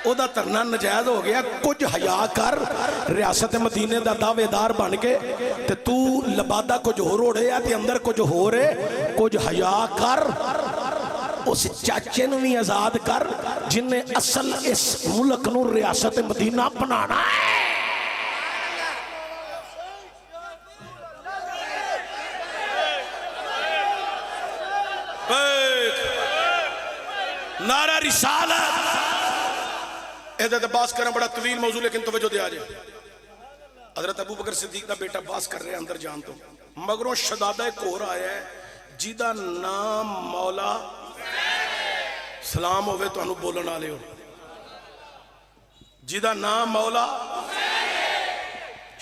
او دا دھرنا نجائز ہو گیا کچھ حیا کر ریاست مدینے دا دعوے دار بن کے تے تو لبادہ کچھ ہو روڑے یا تے اندر کچھ ہو رہے کچھ حیا کر اس چاچے نو بھی آزاد کر جن نے اصل اس ملک نو ریاست مدینہ بنانا ہے نعرہ رسالت حضرت عباس کرنا بڑا طویل موضوع لیکن توجہ دے آجے حضرت ابو بکر صدیق کا بیٹا باس کر رہے ہیں اندر جان تو مگروں شدادہ کور آیا ہے جیدہ نام مولا سلام ہوئے تو انہوں بولنا لے ہو جیدہ نام مولا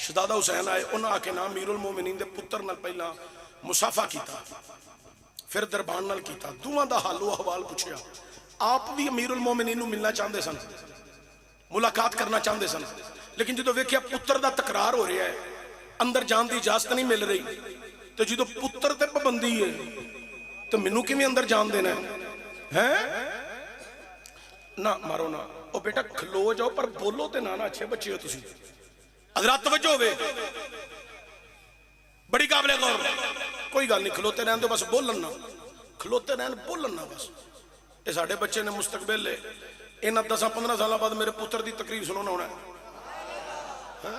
شہزادہ حسین آئے انہاں آ کے نام امیر المومنین دے پتر نال پہلا مصافہ کیتا پھر دربان نال کیتا دوواں دا حال و احوال پوچھیا آپ بھی امیر المومنین نو ملنا چاہندے سن ملاقات کرنا چاہندے سن لیکن جدو ویکھیا پتر دا تکرار ہو رہا ہے اندر جان دی اجازت نہیں مل رہی تو جدو پتر تے پابندی ہے تو مینوں کیویں اندر جان دینا ہے نہ مارو نہ او بیٹا کھلو جاؤ پر بولو تے نہ اچھے بچے ہو تسی حضرات توجہ ہوئے بڑی قابل غور کوئی گل نہیں کھلوتے رہن دو بس بولن نہ کھلوتے رہن بولن نہ بس یہ ساڑھے بچے نے مستقبل لے انہاں 10-15 سالہ بعد میرے پتر دی تقریر سنونا ہونا ہے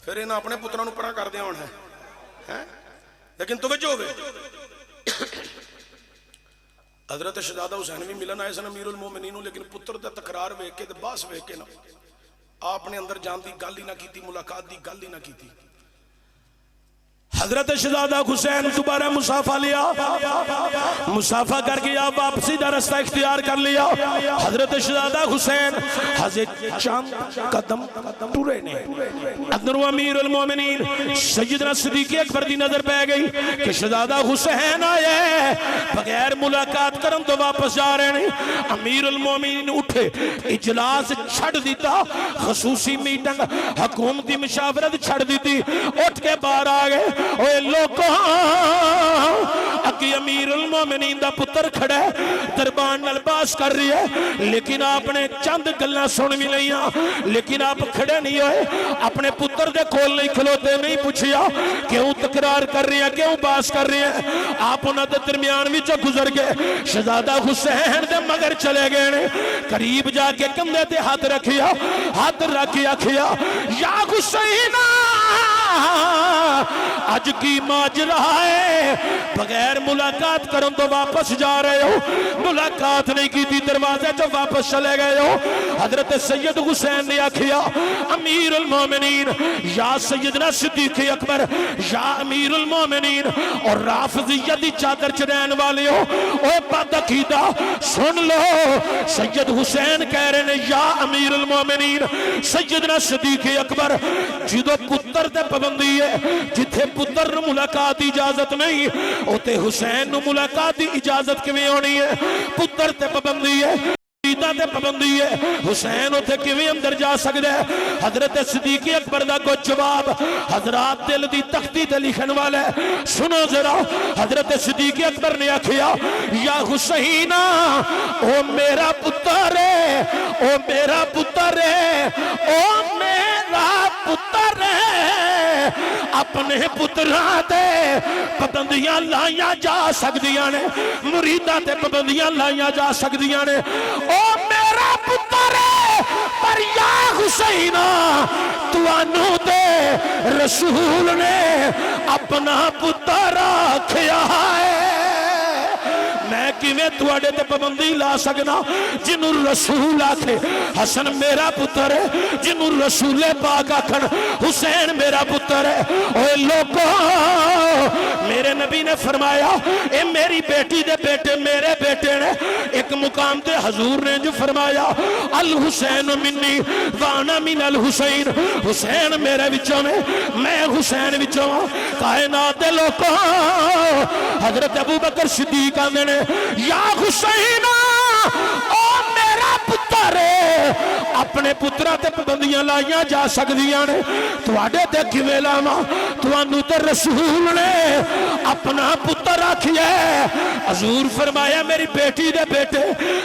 پھر انہاں اپنے پتروں نو پڑھا کر دیا ہونا ہے لیکن توجہ ہوئے حضرت شہزادہ حسین بھی ملن آئے سن امیر المومنین لیکن پتر دا تکرار ویکھ کے تے باس ویکھ کے نہ آپ نے اندر جان دی گل ہی نہ کی تھی ملاقات دی گل ہی نہ کی تھی حضرت شہزادہ حسین دوبارہ مسافہ لیا مسافہ کر کے آپ واپسی کا رستہ اختیار کر لیا حضرت شہزادہ حسین حضرت چاند قدم ٹورے نے اندر امیر المومنین سیدنا صدیق اکبر دی نظر پہ گئی کہ شہزادہ حسین آئے بغیر ملاقات کرن تو واپس جا رہے ہیں امیر المومنین اٹھے اجلاس چھڑ دیتا خصوصی میٹنگ حکومتی مشاورت چھڑ دیتی اٹھ کے باہر آ گئے اوے لوگوں اکی امیر المومنین دا پتر کھڑا ہے دربان نال باس کر رہی ہے لیکن آپ نے چند گلنا سن بھی لئیاں لیکن آپ کھڑے نہیں ہوئے اپنے پتر دے کول نہیں کھلوتے نہیں پوچھیا کیوں تکرار کر رہی ہے کیوں باس کر رہی ہے آپ انہاں دے درمیان وچ گزر گئے شہزادہ حسین دے مگر چلے گئے نے قریب جا کے کندھے تے ہاتھ رکھیا ہاتھ رکھ آکھیا یا حسین آج کی ماجرا ہے بغیر ملاقات کرن تو واپس جا رہے ہو ملاقات نہیں کی تھی دروازے جو واپس چلے گئے ہو حضرت سید حسین نے آکھیا امیر المومنین یا سیدنا صدیق اکبر یا امیر المومنین اور رافضیت دی چادر چڑھین والے ہو اوے بد عقیدہ سن لو سید حسین کہہ رہے ہیں یا امیر المومنین سیدنا صدیق اکبر جدو پتر تے پابندی ہے جتھے پتر نو ملاقات اجازت نہیں اوتے حسین نو ملاقات اجازت کیویں ہونی ہے پتر تے پابندی ہے تے پابندی ہے حسین اوتھے کیویں اندر جا سکدا ہے حضرت صدیق اکبر دا کوئی جواب حضرات دل دی تختی تے لکھن والا ہے سنو ذرا حضرت صدیق اکبر نے آکھیا یا حسین او میرا پتر ہے او میرا پتر ہے او میرا پتر ہے اپنے پتراں تے پابندیاں لائیاں جا سکدیاں نے مریداں تے پابندیاں لائیاں جا سکدیاں نے او میرا پتر ہے پر یا حسین توانو تے رسول نے اپنا پتر آکھیا ہے میں کیویں تواڈے تے پابندی لا سکنا جنوں رسول آکھے حسن میرا پتر ہے جنوں رسول پاک آکھن حسین میرا پتر ہے اوے لوگوں میرے نبی نے فرمایا اے میری بیٹی دے بیٹے میرے بیٹے نے ایک مقام تے حضور نے جو فرمایا الحسین منی وانا من الحسین حسین میرے وچوں میں حسین وچوں کائنات دے لوگوں حضرت ابوبکر صدیق آندے نے یا حسین او میرا پتر ہے اپنے پترہ تے پابندیاں لائیاں جا سکدیاں نے تواڈے تے کیویں لاواں تانوں تے رسول نے اپنا پتر آکھیا ہے حضور فرمایا میری بیٹی دے بیٹے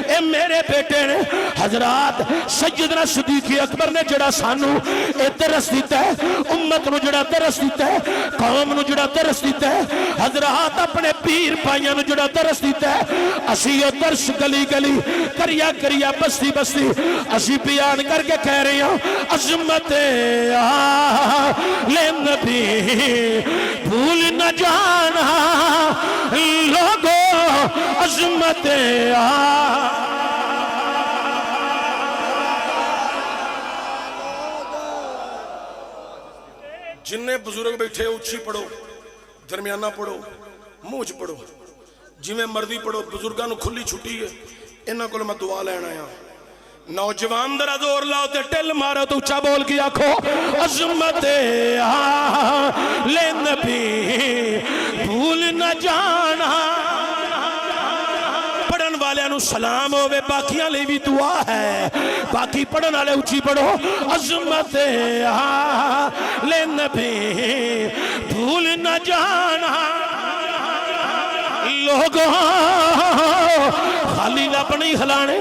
اے میرے بیٹے نے حضرات سیدنا صدیق اکبر نے جڑا سانو اے درس دیتا ہے امت نو جڑا درس دیتا ہے قوم نو جڑا درس دیتا ہے حضرات اپنے پیر پائیاں نو جڑا درس دیتا ہے اسی یہ درس گلی گلی کریا بستی بستی اسی بیان کر کے کہہ رہے ہیں عظمت لے نبی بھول نہ جانا لوگوں عظمت جنہیں بزرگ بیٹھے اچھی پڑھو درمیانہ پڑھو موج پڑھو جی میں مرضی پڑھو بزرگاں نو کھلی چھٹی ہے انہاں کو میں دعا لینا آیا نوجوان ذرا زور لاؤ تے ٹل مارو تو اچھا بول کے آکھو عظمت آل نبی بھول نہ جانا پڑھن والے انو سلام ہوئے باقیاں لے بھی دعا ہے باقی پڑھن والے اچھی پڑھو عظمت آل نبی بھول نہ جانا لوگوں خالی اپنی ہلانے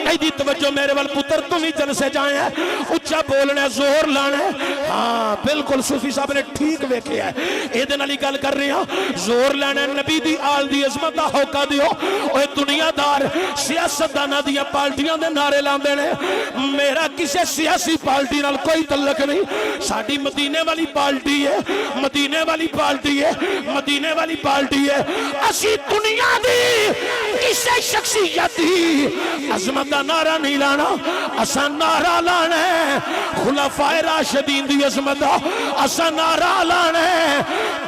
ایدی توجہ میرے وال پتر تم ہی جن سے جائیں اچھا بولنے زور لانے ہاں بالکل صوفی صاحب نے ٹھیک ویکھے ہے ایدن علی گل کر رہی ہیں زور لینے نبی دی آل دی عظمت دا ہوکا دیو اوہ دنیا دار سیاست دانا دیا پارٹیاں دے نعرے لاندے نے میرا کسے سیاسی پارٹی نال کوئی تعلق نہیں ساڑی مدینے والی پارٹی ہے مدینے والی پارٹی ہے مدینے والی پارٹی ہے اسی دنیا دی کسے شخصیتی عظمت دا نعرہ نہیں لانا اسا نعرہ لانا ہے خلفائے راشدین دی عظمت دا اسا نعرہ لانا ہے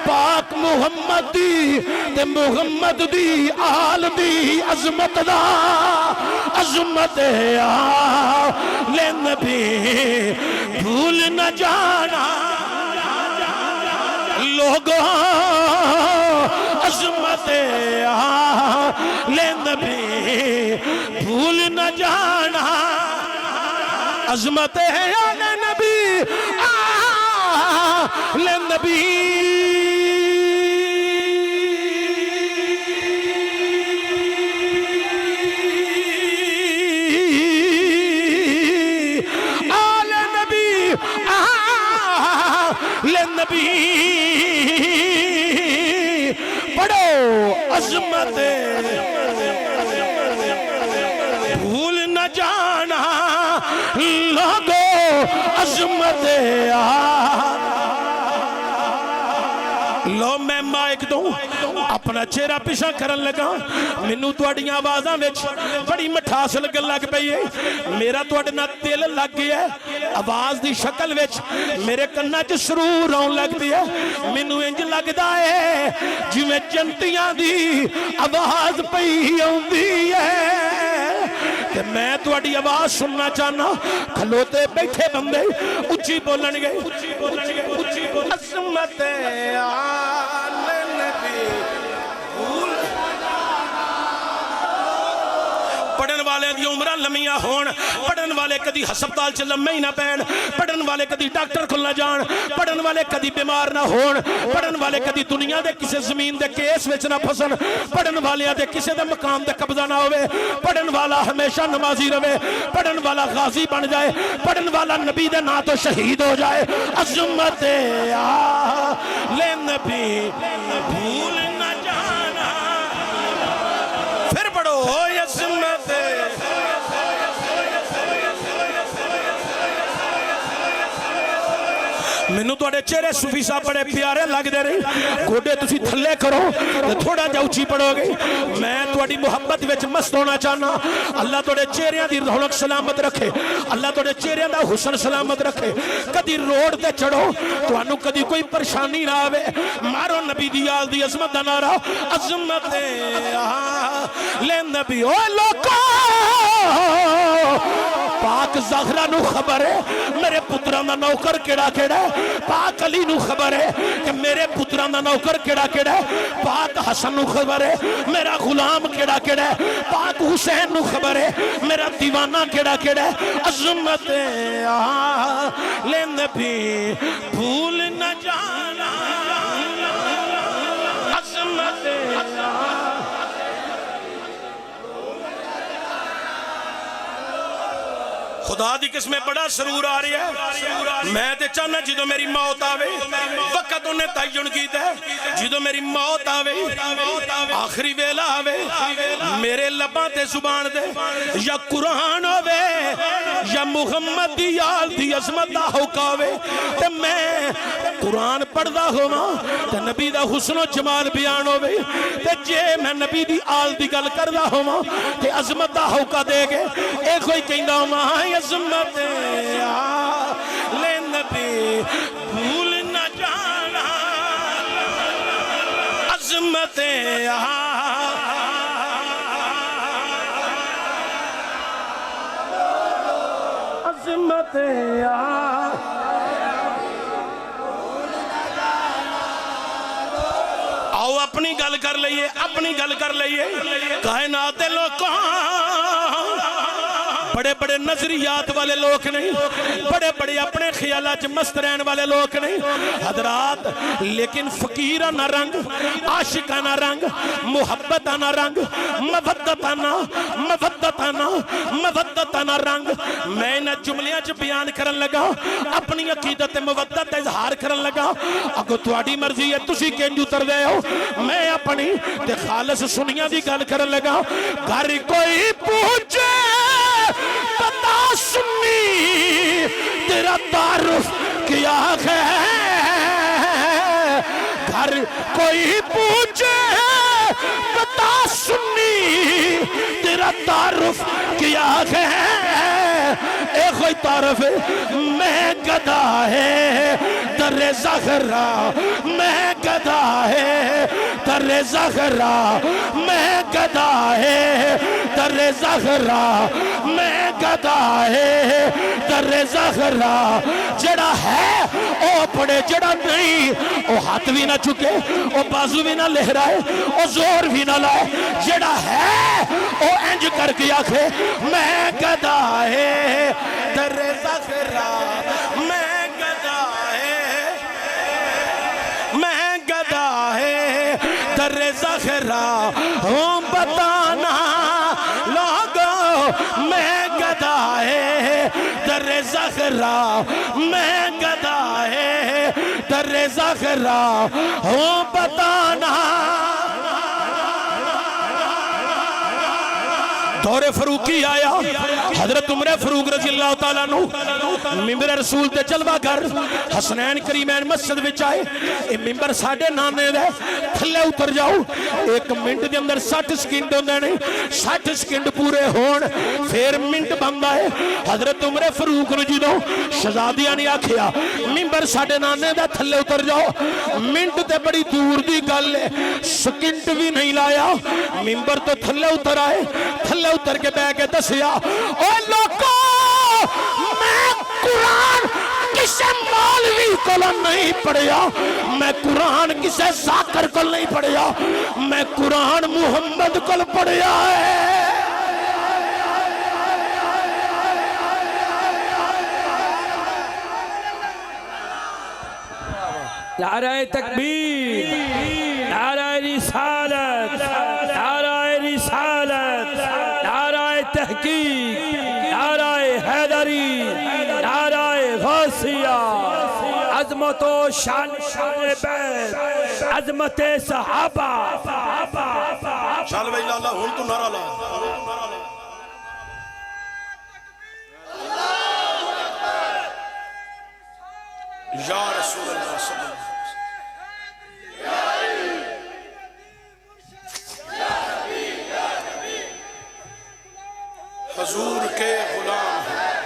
پاک محمد دی تے محمد دی آل دی عظمت دا عظمت آل نبی بھول نہ جانا لوگوں عظمت آل نبی بھول نہ جانا عظمت آل نبی آل نبی آل نبی آل نبی پڑھو عظمت بھول نہ جانا لوگو عظمت لو میں مائک دوں اپنا چہرہ پیشہ کرن لگا منو توڑیاں آوازاں وچ بڑی مٹھاس لگن لگ پئی ہے میرا توڑنا دل لگ گیا ہے آواز دی شکل وچ میرے کنہ چ سرور آن لگ پئی ہے منو انج لگدا ہے جویں جنتیاں دی آواز پئی آوندی ہے کہ میں تواڈی آواز سننا چاہنا کھلوتے بیٹھے بندے اچھی بولن گے عظمت آل نبی پڑھن والے دی عمرہ لمیاں ہون پڑھن والے کدی ہسپتال چ لمے ہی نہ پین پڑھن والے کدی ڈاکٹر کھل نہ جان پڑھن والے کدی بیمار نہ ہون پڑھن والے کدی دنیا دے کسے زمین دے کیس وچ نہ پھسن پڑھن والے دے کسے دے مقام دے قبضہ نہ ہوئے پڑھن والا ہمیشہ نمازی رہے پڑھن والا غازی بن جائے پڑھن والا نبی دے نا تو شہید ہو جائے عظمت آل نبی بھول نہ جانا پھر پڑھو عظمت منو توڑے چہرے صوفی صاحب بڑے پیارے لگ دے رہی گوڑے تسی تھلے کرو تھوڑا جا اچھی پڑھو گئی میں توڑی محبت وچ مست ہونا چاہنا اللہ توڑے چہریاں دی رونق سلامت رکھے اللہ توڑے چہریاں دا حسن سلامت رکھے کدی روڈ تے چڑھو تو انو کدی کوئی پریشانی نہ آوے مارو نبی دی آل دی عظمت دا نعرہ عظمت آل نبی او لوکو پاک زہرہ نو خبر ہے میرے پتران دا نوکر کیڑا کیڑا ہے پاک علی نو خبر ہے کہ میرے پتران دا نوکر کیڑا کیڑا ہے پاک حسن نو خبر ہے میرا غلام کیڑا کیڑا ہے پاک حسین نو خبر ہے میرا دیوانہ کیڑا کیڑا ہے عظمت آل نبی بھول نہ جانا عظمت خدا دی قسمیں بڑا سرور آ رہی ہے میں تے چاہنا جدو میری موت آوے وقت انہیں تعین کیتا ہے جدو میری موت آوے آخری ویلا آوے میرے لباں تے زبان دے یا قرآن ہوے یا محمد دی آل دی عظمت دا ہوکاوے تے میں قرآن پڑھ دا ہوا تے نبی دا حسن و جمال بیان ہوے تے جے میں نبی دی آل دی گل کر دا ہوا تے عظمت دا ہوکا دے گے اے کوئی کہندا ہوا عظمت آل نبی بھول نہ جانا عظمت رحمت آؤ اپنی گل کر لئیے، اپنی گل کر لئیے. کائنات لوکاں بڑے بڑے نظریات والے لوگ نہیں، بڑے بڑے اپنے خیالات مست رہن والے لوگ نہیں حضرات، لیکن فقیرانہ رنگ، عاشقانہ رنگ، محبتانہ رنگ، مودتانہ رنگ میں نہ جملیاں چ بیان کرن لگا، اپنی عقیدت مودت اظہار کرن لگا. اگو تواڈی مرضی ہے تسی کنج اتر دے ہو، میں اپنی تے خالص سنیاں دی گل کرن لگا. گھر کوئی پوچھے بتا سنی تیرا تعارف کیا ہے، گھر کوئی پوچھے بتا سنی تیرا تعارف کیا ہے. ایک کوئی تعارف ہے، میں گدھا ہے در زہرا، میں گدھا ہے در زہرا، میں گدھا ہے در زہرا، میں گدھا ہے در زہرا. جڑا ہے او پڑے، جڑا نہیں او ہاتھ بھی نہ چکے، او بازو بھی نہ لہرائے، او زور بھی نہ لائے. جڑا ہے او انج کر کے آکھے میں گدھا ہے در زہرا، میں گدھا ہے، میں گدھا ہے در زہرا. ہوں بتانا لوگو میں گدھا ہے در زہرا، میں گدھا ہے در زہرا. ہوں بتانا. دور فروقی آیا، حضرت عمر فاروق رضی اللہ تعالیٰ عنہ ممبر رسول تے جلوہ گر حسنین کریمین مسجد وچ آئے. یہ ممبر ساڑھے نانے دے تھلے اتر جاؤ، ایک منٹ دے اندر 60 سکنڈ ہوندے نہیں، 60 سکنڈ پورے ہون پھر منٹ بندہ ہے. حضرت عمر فاروق نے جدوں شہزادیاں نے آکھیا ممبر ساڑھے نانے دے تھلے اتر جاؤ، منٹ تے بڑی دور دی گل ہے، سکنڈ بھی نہیں لایا، ممبر تو تھلے اتر آئے. تھلے اتر کے بے کے دسیا اے لوگوں میں قرآن کسے مولوی کو نہیں پڑھیا، میں قرآن کسے ذاکر کو نہیں پڑھیا، میں قرآن محمد کو پڑھیا ہے. نعرہ تکبیر، نعرہ رسالت، نعرہ رسالت، نعرہ تحقیق، نعرہ حیدری، نعرہ غوثیہ. عظمت و شان بیت، عظمت صحابہ. چل بھائی لالا ہون تو نعرہ لا. یا رسول اللہ صلی اللہ علیہ وسلم. حضور کے غلام ہیں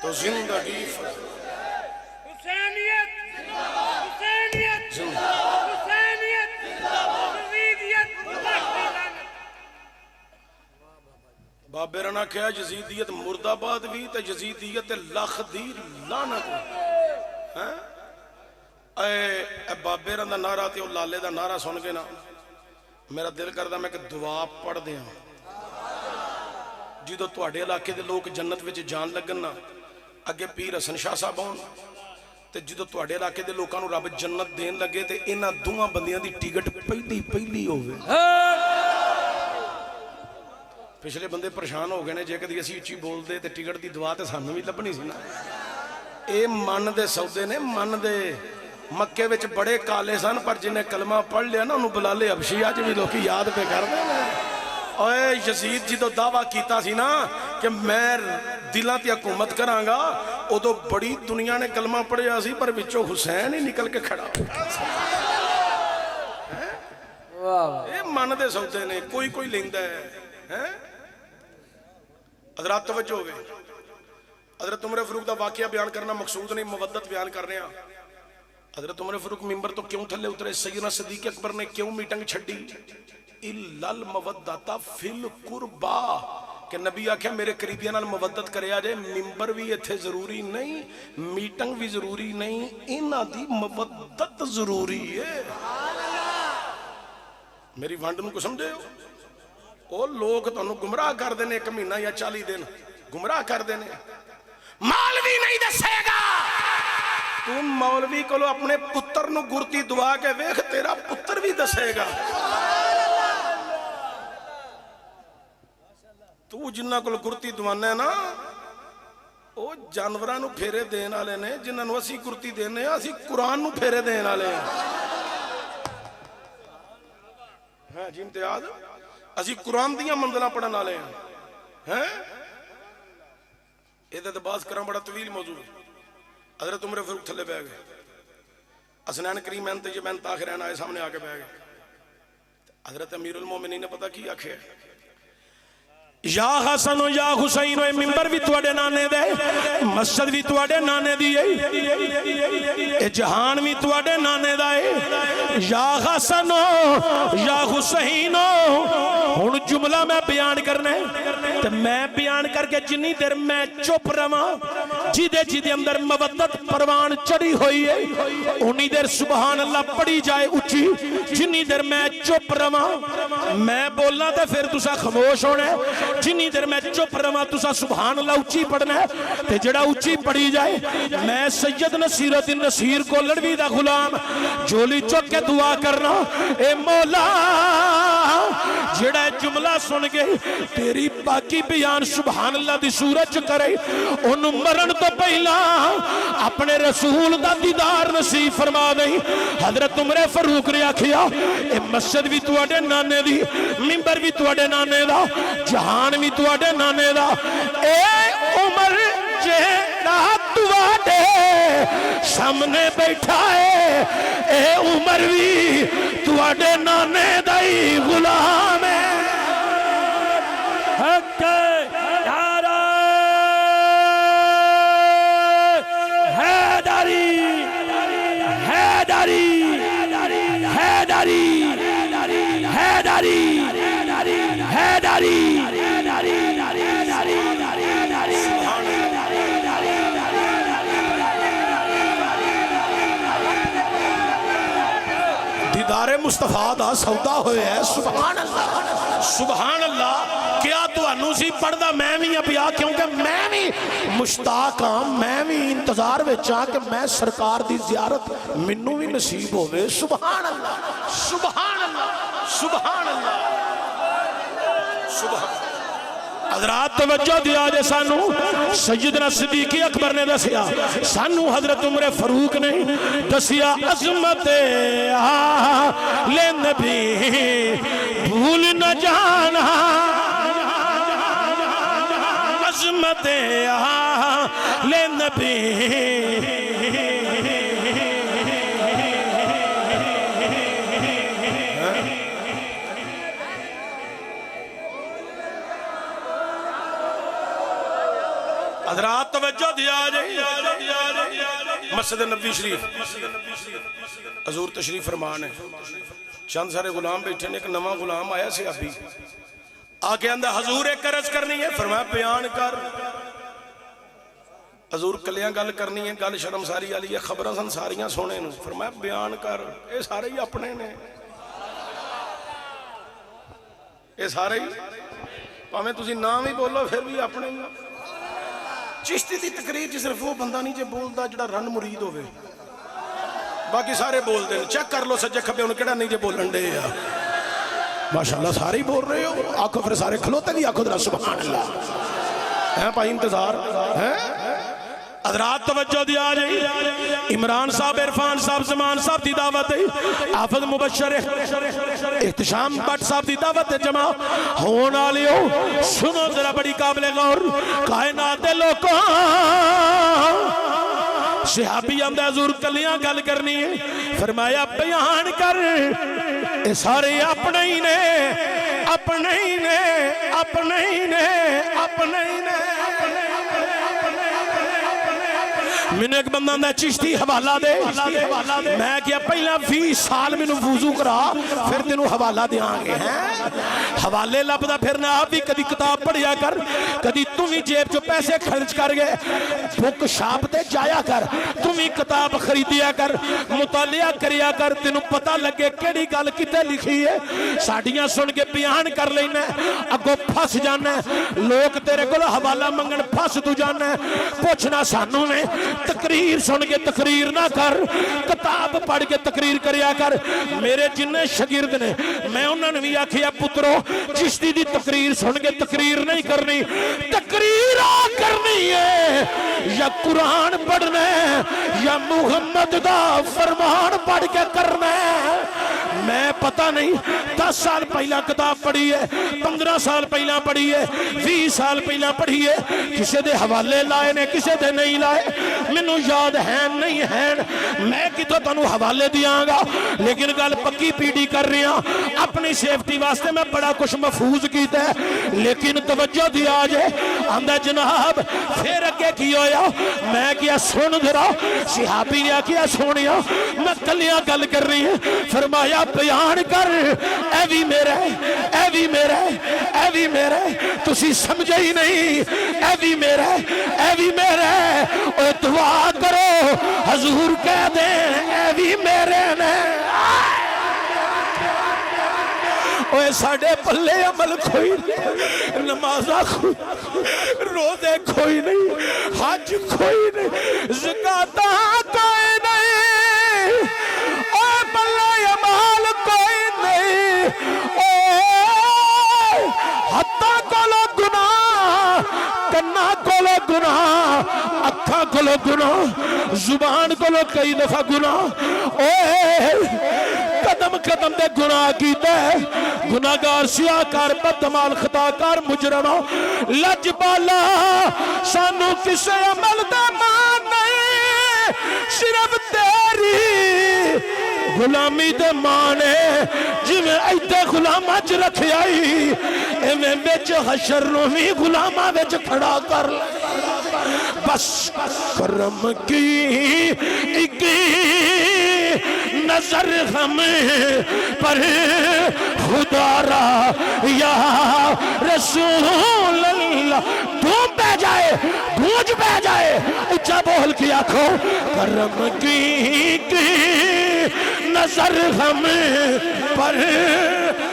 تو زندگی حسینیت، حسینیت، حسینیت، یزیدیت. بابے رنا کہا یزیدیت مرد آباد بھی تے یزیدیت لکھ دی لعنت. اے بابے رنا نعرہ تے لالے دا نعرہ سن کے نا میرا دل کردا میں کہ دعا پڑھ دیاں. جدو تواڈے علاقے دے لوگ جنت وچ جان لگن نا اگے پیر حسن شاہ صاحب ہون تے جدو تواڈے علاقے دے لوکاں نو رب جنت دین لگے تے انہاں دوواں بندیاں دی ٹکٹ پہلی ہوے. پچھلے بندے پریشان ہو گئے نے جے کدی اسی اچھی بول دے تے ٹکٹ دی دعا تے سانوں بھی لبنی سی نا. اے من دے سودے نے، من دے. مکے وچ بڑے کالے سن پر جنہیں کلمہ پڑھ لیا نا انہوں بلال حبشی آج بھی لوکی یاد پہ کر دے. اوے یزید جدو دعویٰ کیتا سی نا کہ میں دلاں تے حکومت کرانگا، او تو بڑی دنیا نے کلمہ پڑھیا سی پر بچو حسین ہی نکل کے کھڑا. اے من دے سودے نے، کوئی لیندہ ہے. حضرات توجہ ہوئے. حضرت عمر فاروق دا واقعہ بیان کرنا مقصود نہیں، مودت بیان کر رہے ہیں. حضرت عمر فاروق ممبر تو کیوں تھلے اترے؟ سیدنا صدیق اکبر نے کیوں میٹنگ چھڑی؟ اِلَّا الْمَوَدَّةَ فِي الْقُرْبَى. کہ نبی آکھیا میرے قریبیاں نال مودت کریا جائے، ممبر بھی ایتھے ضروری نہیں، میٹنگ بھی ضروری نہیں، انہاں دی مودت ضروری ہے۔ میری وانڈ نو کو سمجھے ہو؟ او لوگ تو گمراہ کر دینے ایک مہینہ یا 40 دن گمراہ کر دینے، مولوی نہیں دسے گا۔ تو مولوی کو لو اپنے پتر نو گرتی دعا کے ویکھ، تیرا پتر بھی دسے گا۔ تو جنہ کو گرتی دوانا ہے نا، وہ جانوراں نو پھیرے دین والے نے، جنہاں نو اسی گرتی دینے ہیں، اسی قرآن نو پھیرے دین والے ہیں۔ ہاں جی امتیاز، اسی قرآن دیاں منزلاں پڑھن والے ہیں۔ یہ تو باز کرم بڑا طویل موضوع ہے۔ حضرت عمر فاروق تھلے بہ گئے، حسنین کریمین طیبین طاہرین آئے سامنے آ کے بہ گئے۔ حضرت امیر المومنین نے پتہ کی آکھے، یا حسن و یا حسین و ممبر بھی تواڈے نانے دے، مسجد بھی تواڈے نانے دی اے جہان بھی تواڈے نانے دا اے۔ یا حسن و یا حسین، ہن جملہ میں بیان کرنا ہے تے میں بیان کر کے جنی دیر میں چپ رہواں، جدے اندر مودت پروان چڑھی ہوئی ہے انہی دیر سبحان اللہ پڑھی جائے اچھی، جنی دیر میں چپ رہواں میں بولنا تے پھر تسا خاموش ہونا ہے، جنی دیر میں چپ رہواں تسا سبحان اللہ اچھی پڑھنا ہے تے جڑا اچھی پڑھی جائے۔ میں سید نصیر الدین نصیر کو لڑوی دا غلام جولی چک کے دعا کرنا، اے مولا جڑا جملہ سن گئے تیری باقی بیان سبحان اللہ دی صورت کرے، ان مرن تو پہلا اپنے رسول دا دیدار نصیب فرما دیں۔ حضرت عمر فاروق نے آکھیا اے مسجد بھی تواڈے نانے دی، ممبر بھی تواڈے نانے دا، جہان بھی تواڈے نانے دا، اے عمر جیڑا تواڈے سامنے بیٹھا ہے اے عمر بھی تواڈے نانے دا ہی غلام ہے۔ حق نعرہ حیدری، حیدری، حیدری، حیدری، حیدری۔ دیدار مصطفیٰ دا سودا ہوئے ہے، سبحان اللہ سبحان اللہ۔ کیا تو انوسی پڑھدا میں بھی پیا، کیونکہ میں بھی مشتاق ہاں، میں بھی انتظار وچاں کہ میں سرکار دی زیارت منو بھی نصیب ہوئے۔ سبحان اللہ سبحان اللہ سبحان اللہ سبحان اللہ۔ حضرات توجہ دیا جے سانو سیدنا صدیق اکبر نے دسیا، سانو حضرت عمر فاروق نے دسیا عظمت آل نبی بھول نہ جانا، عظمت آل نبی حضرات توجہ دیا جائے۔ مسجد نبوی شریف حضور تشریف فرمان ہے، چند سارے غلام بیٹھے نے، ایک نواں غلام آیا سی ابھی آگے اندر حضور ایک عرض کرنی ہے، فرمایا بیان کر۔ حضور کلیاں گل کرنی ہے، گل شرم ساری والی ہے، خبراں سن ساریاں سونے نو، فرمایا بیان کر۔ اے سارے ہی اپنے نے، اے سارے ہی پاویں تسی نام ہی بولو پھر بھی اپنے ہی۔ چشتی دی تقریر جی صرف وہ بندہ نہیں جے بولدا جڑا رن مرید ہوئے، باقی سارے بول دیں۔ چیک کر لو سجے کھبے انہوں کیڑا نہیں جے بولن دے یا ماشاءاللہ سارے ہی بول رہے ہو، آنکھوں پھر سارے کھلوتے نہیں، آنکھوں در سبحان اللہ ہیں پائی انتظار ہیں۔ حضرات توجہ دیا جائے، عمران صاحب، عرفان صاحب، زمان صاحب دی دعوت ہے، حافظ مبشر احتشام بٹ صاحب دی دعوت ہے، جمع ہون آلیو سنو ذرا بڑی قابل غور، کائنات دے لوگوں صحابی اندہ حضور کلیاں گل کرنی ہے، فرمایا بیان کر، اے سارے اپنے ہی نے، اپنے ہی نے، اپنے ہی نے، اپنے ہی نے۔ میں نے ایک بندہ نے چشتی حوالہ دے، میں کیا پہلا 20 سال میں نے وضو کرا پھر تینوں حوالہ دے آنگے ہیں۔ حوالے لبدا پھرنا آپ بھی کدی کتاب پڑھیا کر کدی تم ہی جیب جو پیسے خرچ کر گئے بک شاپ تے جایا کر تم ہی کتاب خریدیا کر مطالعہ کریا کر تینوں پتہ لگے کیڑی گل کتے لکھی ہے ساڈیاں سن کے بیان کر لینا اگوں پھس جانا لوگ تیرے کول حوالہ منگن پھس تو جانا پوچھنا سانو نے تقریر سن کے تقریر نہ کر کتاب پڑھ کے تقریر کریا کر میرے جنہیں شاگرد نے میں انہوں نے بھی آکھیا پترو چشتی دی تقریر سن کے تقریر نہیں کرنی تقریر کرنی ہے یا قرآن پڑھنا ہے یا محمد دا فرمان پڑھ کے کرنا ہے میں پتہ نہیں 10 سال پہلا کتاب پڑھی ہے 15 سال پہلا پڑھی ہے 20 سال پہلا پڑھی ہے کسے دے حوالے لائے نے کسے دے نہیں لائے منو یاد ہے نہیں ہے میں کتوں تنو حوالے دیاں گا لیکن گل پکی پیڑی کر رہی ہوں اپنی سیفٹی واسطے میں بڑا کچھ محفوظ کیتا ہے لیکن توجہ دیا جائے آندہ جناب پھر اگے کی ہویا میں کیا سن دھرا صحابی نے کیا سونیا میں کلیاں گل کر رہی ہیں فرمایا بیان کر اے بھی میرے اے بھی میرے اے بھی میرے تسی سمجھے ہی نہیں اے بھی میرے اے بھی میرے اوہ دعا کرو حضور کہہ دیں اے بھی میرے نے اوہ ساڑھے پلے عمل کوئی نہیں نمازہ کوئی روزے کوئی نہیں حج کوئی نہیں زکاة کوئی نہیں اوہ پلے عمل کوئی نہیں اوہ حتیٰ کولو گناہ کنا کولو گناہ اکھا کولو گناہ زبان کولو کئی دفعہ گناہ اوہ قدم قدم دے گناہ کیتا ہے گناہگار سیاہکار بدعمال خطاکار مجرم لج بالا سانو کسے عمل دا مان نہیں صرف تیری غلامی دے مانے جی میں ایتے غلامہ چ رکھے آئی میں بیچ حشر رومی غلامہ بیچ کھڑا کر بس کرم کی ایک نظر ہمیں پر خدا را یا رسول اللہ دھوم پہ جائے گونج پہ جائے اچھا بول کی آنکھوں کرم کی نظر ہمیں پر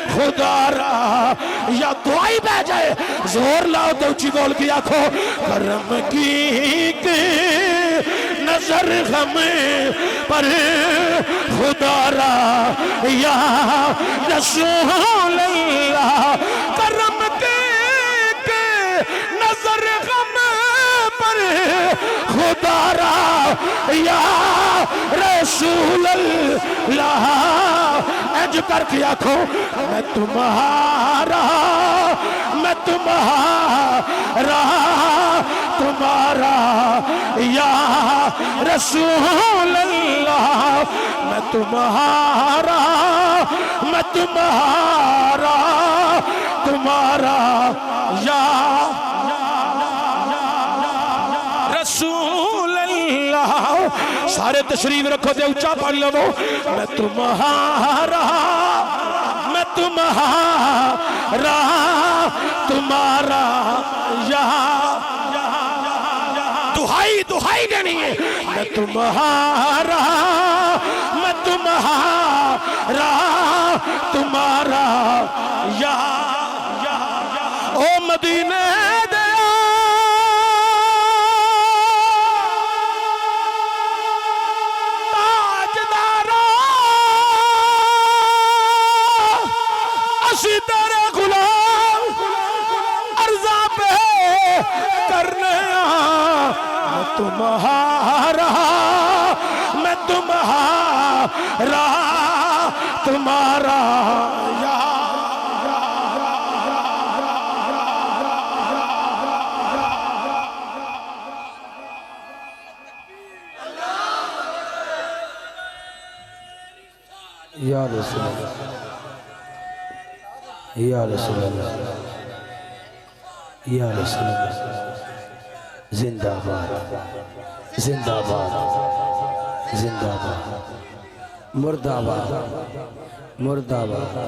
خدا را یا دعائی بہ جائے زور لاؤ تو اچھی بول کی آنکھوں کرم کی نظر ہمیں پر خدا را یا رسول اللہ کرم کی نظر ہمیں پر خدا را یا رسول اللہ اج کر کے آنکھوں میں تمہارا تمہارا یا رسول اللہ میں تمہارا یا رسول اللہ سارے تشریف رکھو دے اچھا پڑھ لو میں تمہارا تمہارا یا دہائی دینی ہے میں تمہارا یا او مدینے تیرے غلام عرضہ پہ کرنے میں تمہارا تمہارا یا رسول اللہ یا رسول اللہ یا رسول اللہ زندہ باد زندہ باد زندہ باد مردہ باد مردہ باد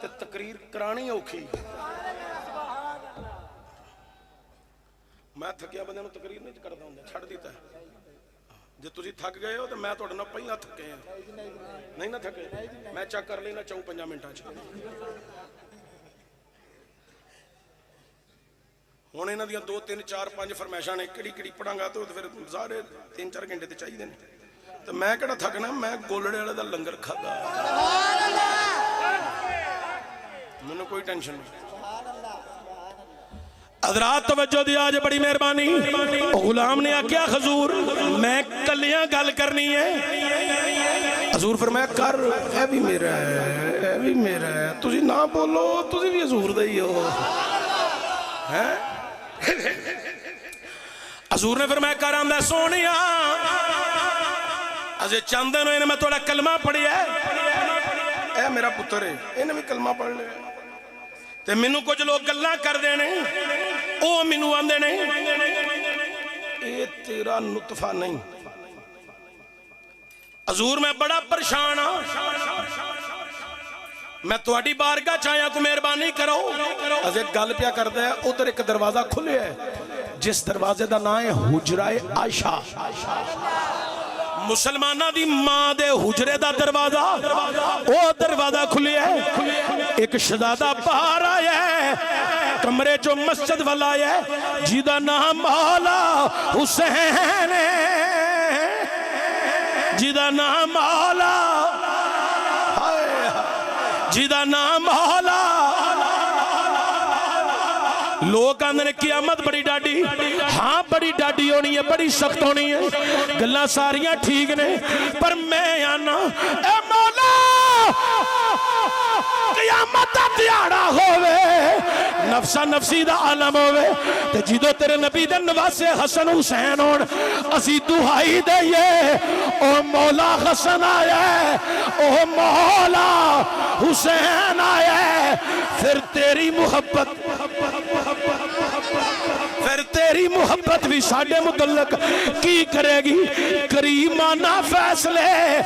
تے تقریر کرانی اوکھی. میں تھکیا بندے نوں تقریر نہیں کردا ہوندا, چھڈ دیتا ہے. جے تسی تھک گئے ہو تو میں تہاڈے نال پہلا تھکے ہاں. نہیں نہ تھکے, میں چیک کر لینا 4-5 منٹاں چ. ہوں یہاں دیا 2 3 4 5 فرمائشاں نے, کہڑی کہڑی پڑھاں گا تو پھر سارے 3-4 گھنٹے تو چاہیے. تو میں کہڑا تھکنا, میں گولڑے والے دا لنگر کھادا, مینوں کوئی ٹینشن نہیں. حضرات توجہ دیا جی, بڑی مہربانی. غلام نے آخیا حضور میں کلیاں گل کرنی ہے. حضور فرمایا کر, اے بھی میرا ہے, اے بھی میرا ہے, تسی نہ بولو, تسی بھی حضور دے ہی ہو. حضور نے فرمایا کر. آندا سونیا اجے چند دن ہوئے میں تھوڑا کلمہ پڑھیا ہے. اے میرا پتر ہے, انہیں بھی کلمہ پڑھ لیا. تے مینوں کچھ لوگ گلاں کر دینے, او مینوں آندے نے اے تیرا نطفہ نہیں. حضور میں بڑا پریشان ہاں, میں تہاڈی بارگاہ چاہیا کو مہربانی کرو. اجے گل پیا کردا ہے, ادھر ایک دروازہ کھلیا ہے جس دروازے دا نام ہے حجرہ عائشہ. مسلمانہ دی ماں دے حجرے دا دروازہ, او دروازہ کھلیا ہے. ایک شہزادہ باہر آیا ہے, کمرے چو مسجد والا آیا ہے, جیدہ نام مولا حسین ہے, جیدہ نام مولا, جیدہ نام مولا. لوگ آندے نے قیامت بڑی ڈاڈی, ہاں بڑی ڈاڈی ہونی ہے, بڑی سخت ہونی ہے, گلاں ساریاں ٹھیک نے, پر میں آنا اے مولا قیامت دا دیاڑا ہووے, نفسا نفسی دا عالم ہووے, تے جدو تیرے نبی دے نواسے حسن حسین ہون, اسی دہائی دئیے او مولا حسن آیا ہے, او مولا حسین آیا ہے. پھر تیری محبت, پھر تیری محبت بھی ساڑھے متعلق کی کرے گی. کریمانہ فیصلے,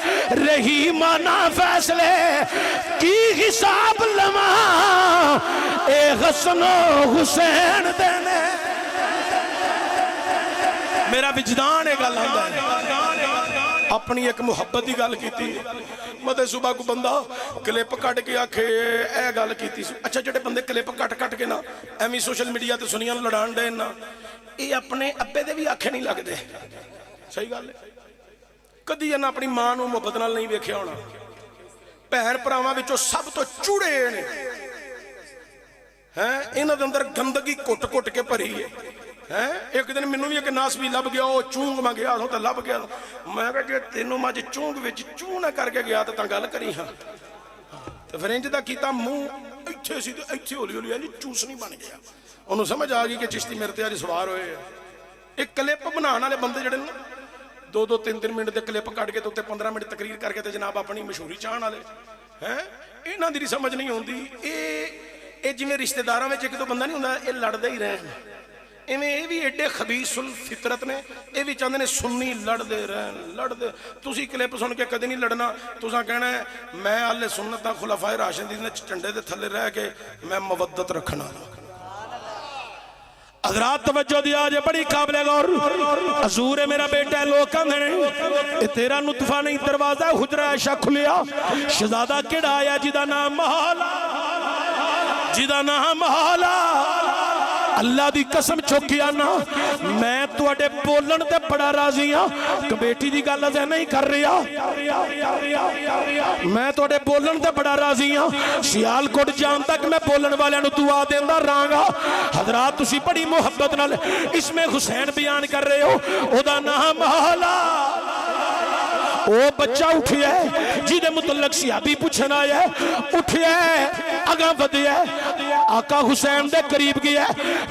رحیمانہ فیصلے کی حساب لما اے حسن و حسین دینے. میرا وجدان ایک گل آندا ہے, اپنی ایک محبت دی گل کیتی. مدے صبح کو بندہ کلپ کٹ کے آکھے اے گل کیتی. اچھا جڑے بندے کلپ کٹ کے نا ایویں سوشل میڈیا تے سنیاں لڑان دے نا, یہ اپنے ابے دے بھی آکھے نہیں لگدے. صحیح گل ہے. کدی انہاں اپنی ماں نوں محبت نال نہیں ویکھیا ہونا. بہن بھراواں وچوں سب تو چوڑے نے ہیں, انہاں دے اندر گندگی کٹ کٹ کے بھری ہے. ایک دن مینوں بھی ایک ناس بھی لب گیا, وہ چونگ میں گیا تو لب گیا. میں کہا کہ تینوں مجھ چونگ وچ چوں نہ کر کے گیا تو گل کری. ہاں تو پھر انج دا کیتا, منہ ایتھے سی تے ایتھے ہولی ہولی انج چوسنی بن گیا. انہوں سمجھ آ گئی کہ چشتی میرے تے اج سوار ہوئے ہیں. ایک کلپ بنان والے بندے جڑے نا 2-3 منٹ دے کلپ کٹ کے تے 15 منٹ تقریر کر کے تے جناب اپنی مشہوری چاہن والے ہیں, انہاں دی سمجھ نہیں ہوندی. اے جویں رشتہ داراں وچ ایک دو بندہ نہیں ہوندا, اے لڑدے ہی رہن. ایویں اے بھی ایڈے خبیث الفطرت نے, اے بھی چاہندے نے سنی لڑدے رہن, لڑدے. تسی کلپ سن کے کدی نہیں لڑنا, تساں کہنا ہے میں اہل سنت ہاں, خلفائے راشدین دے جھنڈے دے تھلے رہ کے میں مودت رکھنا. حضرات توجہ دیا جے, بڑی قابل غور. حضور ہے میرا بیٹا ہے, لوگ کہندے نے اے تیرا نطفہ نہیں, دروازہ حجرہ عائشہ کھلیا. شہزادہ کیڑا آیا جیدہ نام مولا, جیدہ نام مولا. اللہ دی قسم چوکیا نا, میں تواڈے بولن تے بڑا راضی ہاں. کمیٹی دی گل تے نہیں کر رہا, میں تواڈے بولن تے بڑا راضی ہاں. سیال کوٹ جان تک میں بولن والے نو دعا دیندا رہاں. حضرات تسی بڑی محبت نال اس میں حسین بیان کر رہے ہو, او دا نام مولا. او بچہ اٹھیا ہے جی دے متعلق صحابی پوچھنا ہے, اٹھیا ہے اگاں ودیا ہے, آقا حسین دے قریب گیا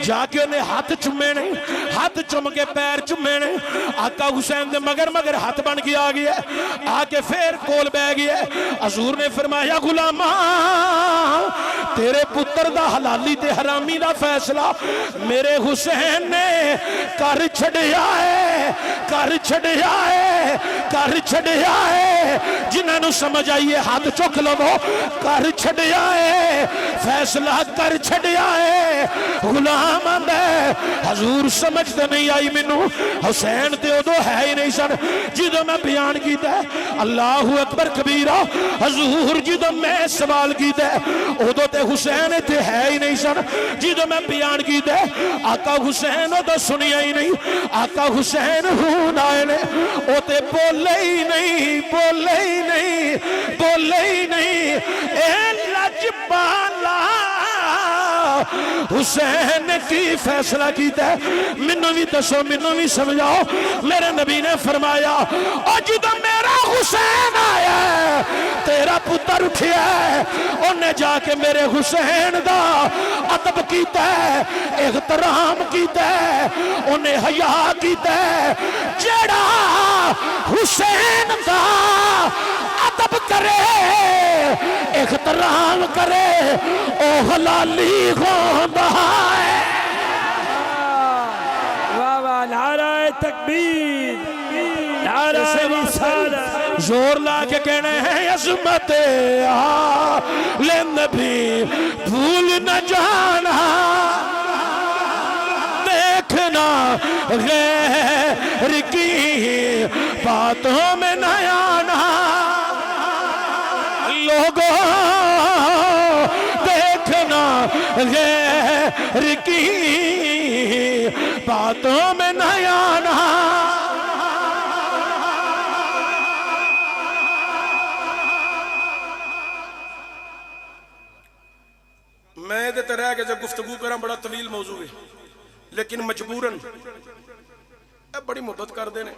جا کے انہیں ہاتھ چمے نے ہاتھ چم کے پیر چمے نے آقا حسین دے مگر ہاتھ بن کے آ گیا آ کے پھر کول بہ گیا حضور نے فرمایا غلاما تیرے پتر دا حلالی تے حرامی دا فیصلہ میرے حسین نے کر چھڑیا ہے کر چھڑیا ہے کر چھڑیا ہے جنہاں نو سمجھ آئیے ہاتھ چک لو کر چھڑیا ہے فیصلہ کر چھڑیا ہے غلام آندے حضور سمجھ تے نہیں آئی منو حسین تے ادو ہے ہی نہیں سن جدو میں بیان کیتا ہے اللہ اکبر کبیرہ حضور جدو میں سوال کیتا ہے ادو تے حسین تے ہے ہی نہیں سن جدو میں بیان کیتا ہے آقا حسین ادو سنیا ہی نہیں آقا حسین ہون آئے نے او تے بولے ہی نہیں بولے ہی نہیں بولے ہی نہیں اے لجبالا حسین کی فیصلہ کیتا ہے منو بھی دسو منو بھی سمجھاؤ میرے نبی نے فرمایا اور جدو میرا حسین آیا ہے تیرا پتر اٹھیا ہے انہیں جا کے میرے حسین دا ادب کیتا ہے احترام کیتا ہے انہیں حیا کیتا ہے جڑا حسین دا ادب کرے احترام کرے او حلالی ہوندہ ہے واہ واہ نعرہ تکبیر نعرہ رسالت زور لا کے کہنے ہیں عظمت آل نبی بھول نہ جانا دیکھنا غیر کی باتوں میں نہ آنا لوگوں دیکھنا غیر کی باتوں میں نہ آنا میں دے رہ کے جب گفتگو کرا بڑا طویل موضوع ہے لیکن مجبوراً بڑی محبت کر دینے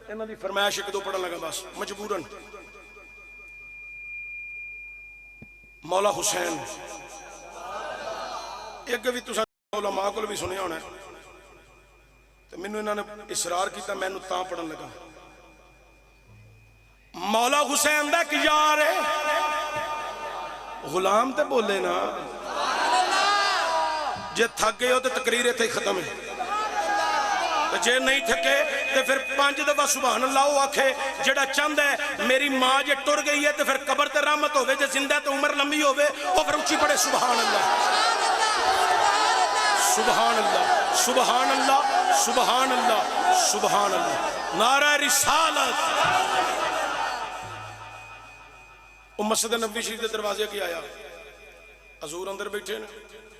انہاں دی فرمائش ایک دو پڑھن لگا بس مجبوراً مولا حسین ایک بھی تساں علماء کو بھی سنیا ہونا ہے تو منو انہوں نے اصرار کیتا میں تاں پڑھن لگا مولا حسین دا کہ یار ہے غلام تے بولے نا جے تھک گئے ہو تو تقریر اتھے ختم ہے جے نہیں تھکے تو پھر 5 دفعہ سبحان اللہ وہ آکھے جڑا چند ہے میری ماں جے ٹر گئی ہے تو پھر قبر تے رحمت ہوئے جے زندہ تو عمر لمبی ہوئے وہ پھر اچھی پڑے سبحان اللہ سبحان اللہ سبحان اللہ سبحان اللہ سبحان اللہ نعرہ رسالت مسجد نبوی شریف کے دروازے کی آیا حضور اندر بیٹھے نے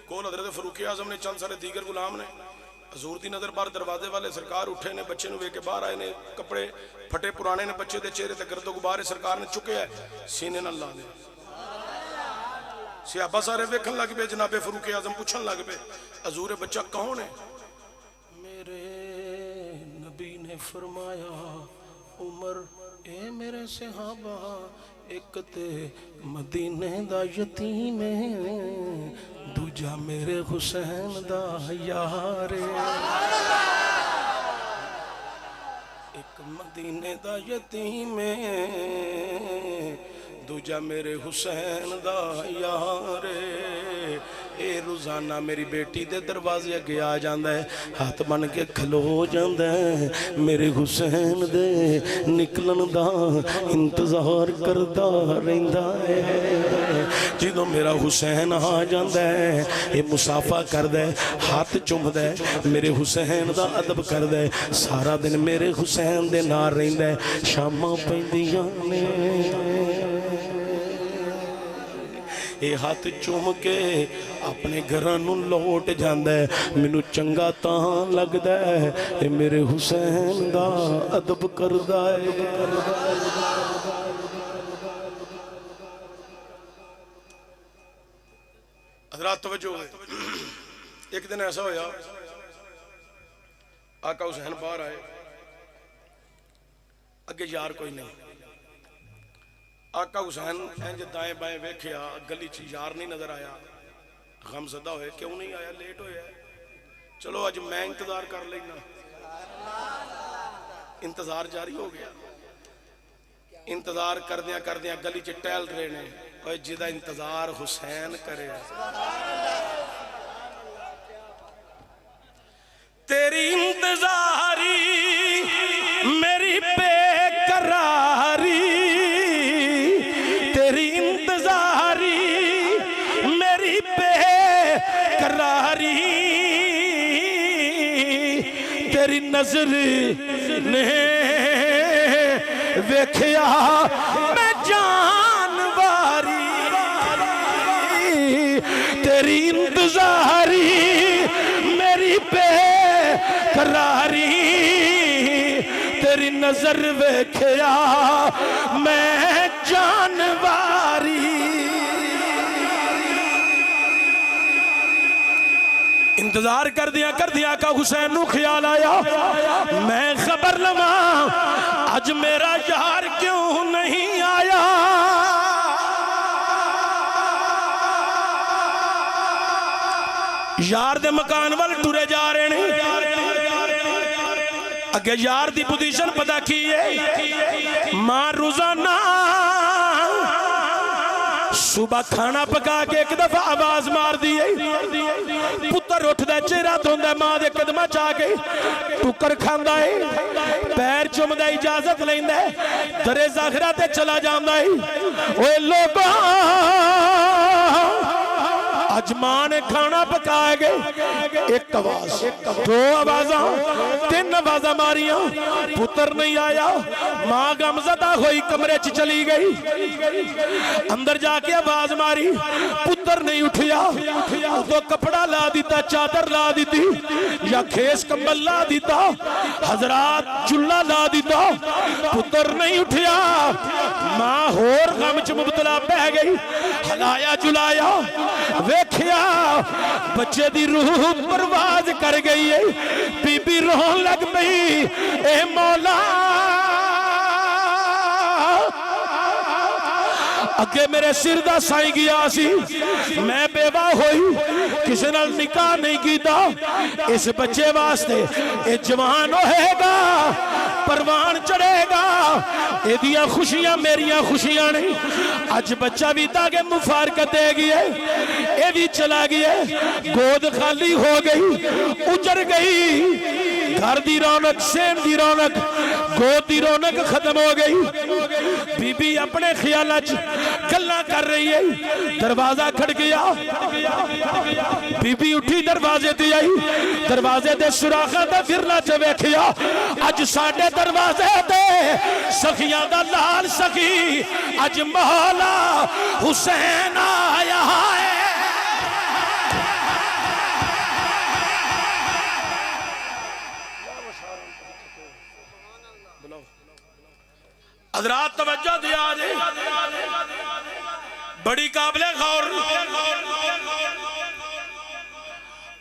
کول حضرت فاروق اعظم نے چند سارے دیگر غلام نے حضور دی نظر بار دروازے والے سرکار اٹھے نے بچے نو وے کے باہر آئے نے کپڑے پھٹے پرانے نے بچے دے چہرے تے گرد و غبار سرکار نے چکے ہے سینے نال لا دے صحابہ سارے ویکھن لگ پے جناب فاروق اعظم پوچھن لگ پے حضور بچہ کون ہے میرے نبی نے فرمایا عمر اے میرے صحابہ ایک تے مدینے دا یتیم ہے دوجا میرے حسین دا یار ایک مدینے دا یتیم ہے دوجا میرے حسین دا یار اے روزانہ میری بیٹی دے دروازے اگے آ جاندہ ہے ہاتھ بن کے کھلو جاندہ ہے میرے حسین دے نکلن دا انتظار کردہ رہندہ ہے جدو میرا حسین آ جاندہ ہے اے مسافہ کردہ ہے ہاتھ چمدہ ہے میرے حسین دا ادب کردہ ہے سارا دن میرے حسین دے نار رہندہ ہے شامہ پیندیاں نے اے ہاتھ چوم کے اپنے گھرانوں لوٹ جاندہ ہے منو چنگا تاں لگدہ ہے اے میرے حسین دا ادب کردہ ہے حضرات توجہ ہے ایک دن ایسا ہویا آقا حسین باہر آئے اگے یار کوئی نہیں آقا حسین انج دائیں بائیں ویکھیا گلی چ یار نہیں نظر آیا غم زدہ ہوئے کیوں نہیں آیا لیٹ ہویا ہے چلو اج میں انتظار کر لینا انتظار جاری ہو گیا انتظار کردیاں گلی چ ٹہل رہے نے اوے جدا انتظار حسین کرے تیری انتظاری میری بے قراری تیری انتظاری میری بے قراری تیری نظر نے ویکھیا میں جانواری تیری انتظاری میری بے قراری تیری نظر ویکھیا میں جانواری انتظار کر دیا کا حسین نو خیال آیا میں خبر لواں اج میرا یار کیوں نہیں آیا یار دے مکان وال ٹرے جا رہے ہیں اگے یار دی پوزیشن پتہ کی ہے ماں روزانہ صبح کھانا پکا کے ایک دفعہ آواز مار دی پتر اٹھ دے چہرہ دھوندے ماں دے قدمہ چاہ کے ٹکر کھاندا ہے پیر چومدا اجازت لیندا ہے درے زاخرہ تے چلا جاندا ہے اوے لوگاں اج ماں نے کھانا پکائے گئے ایک آواز دو آوازاں تین آوازاں ماریاں پتر نہیں آیا ماں غمزدہ ہوئی کمرے چ چلی گئی اندر جا کے آواز ماری پتر نہیں اٹھیا تو کپڑا لا دیتا چادر لا دیتی یا کھیس کمبل لا دیتا حضرات چلہ لا دیتا پتر نہیں اٹھیا ماں ہور غم چ مبتلا پہ گئی ہلایا جلایا ویکھیا بچے دی روح پرواز کر گئی ہے بی بی روحن لگ پئی اے مولا اگے میرے سر دا سائی گیا سی میں بیوہ ہوئی کسی نال نکاح نہیں کیتا اس بچے واسطے اے جوان ہوئے گا پروان چڑھے گا اے دیا خوشیاں میریاں خوشیاں نہیں آج بچہ بھی تاکہ مفارکت دے گی ہے اے بھی چلا گیا گود خالی ہو گئی اجر گئی گھر دی رونق سین دی رونق گود دی رونق ختم ہو گئی بی بی اپنے خیالات گلہ کر رہی ہے دروازہ کھڑ گیا بی بی اٹھی دروازے تے آئی دروازے تے سراخہ تے پھرنا چوے کھیا اج ساڑھے دروازے تے سخیاں دا لال سخی اج مولا حسین آیا ہے حضرات توجہ دیا جائے بڑی قابل غور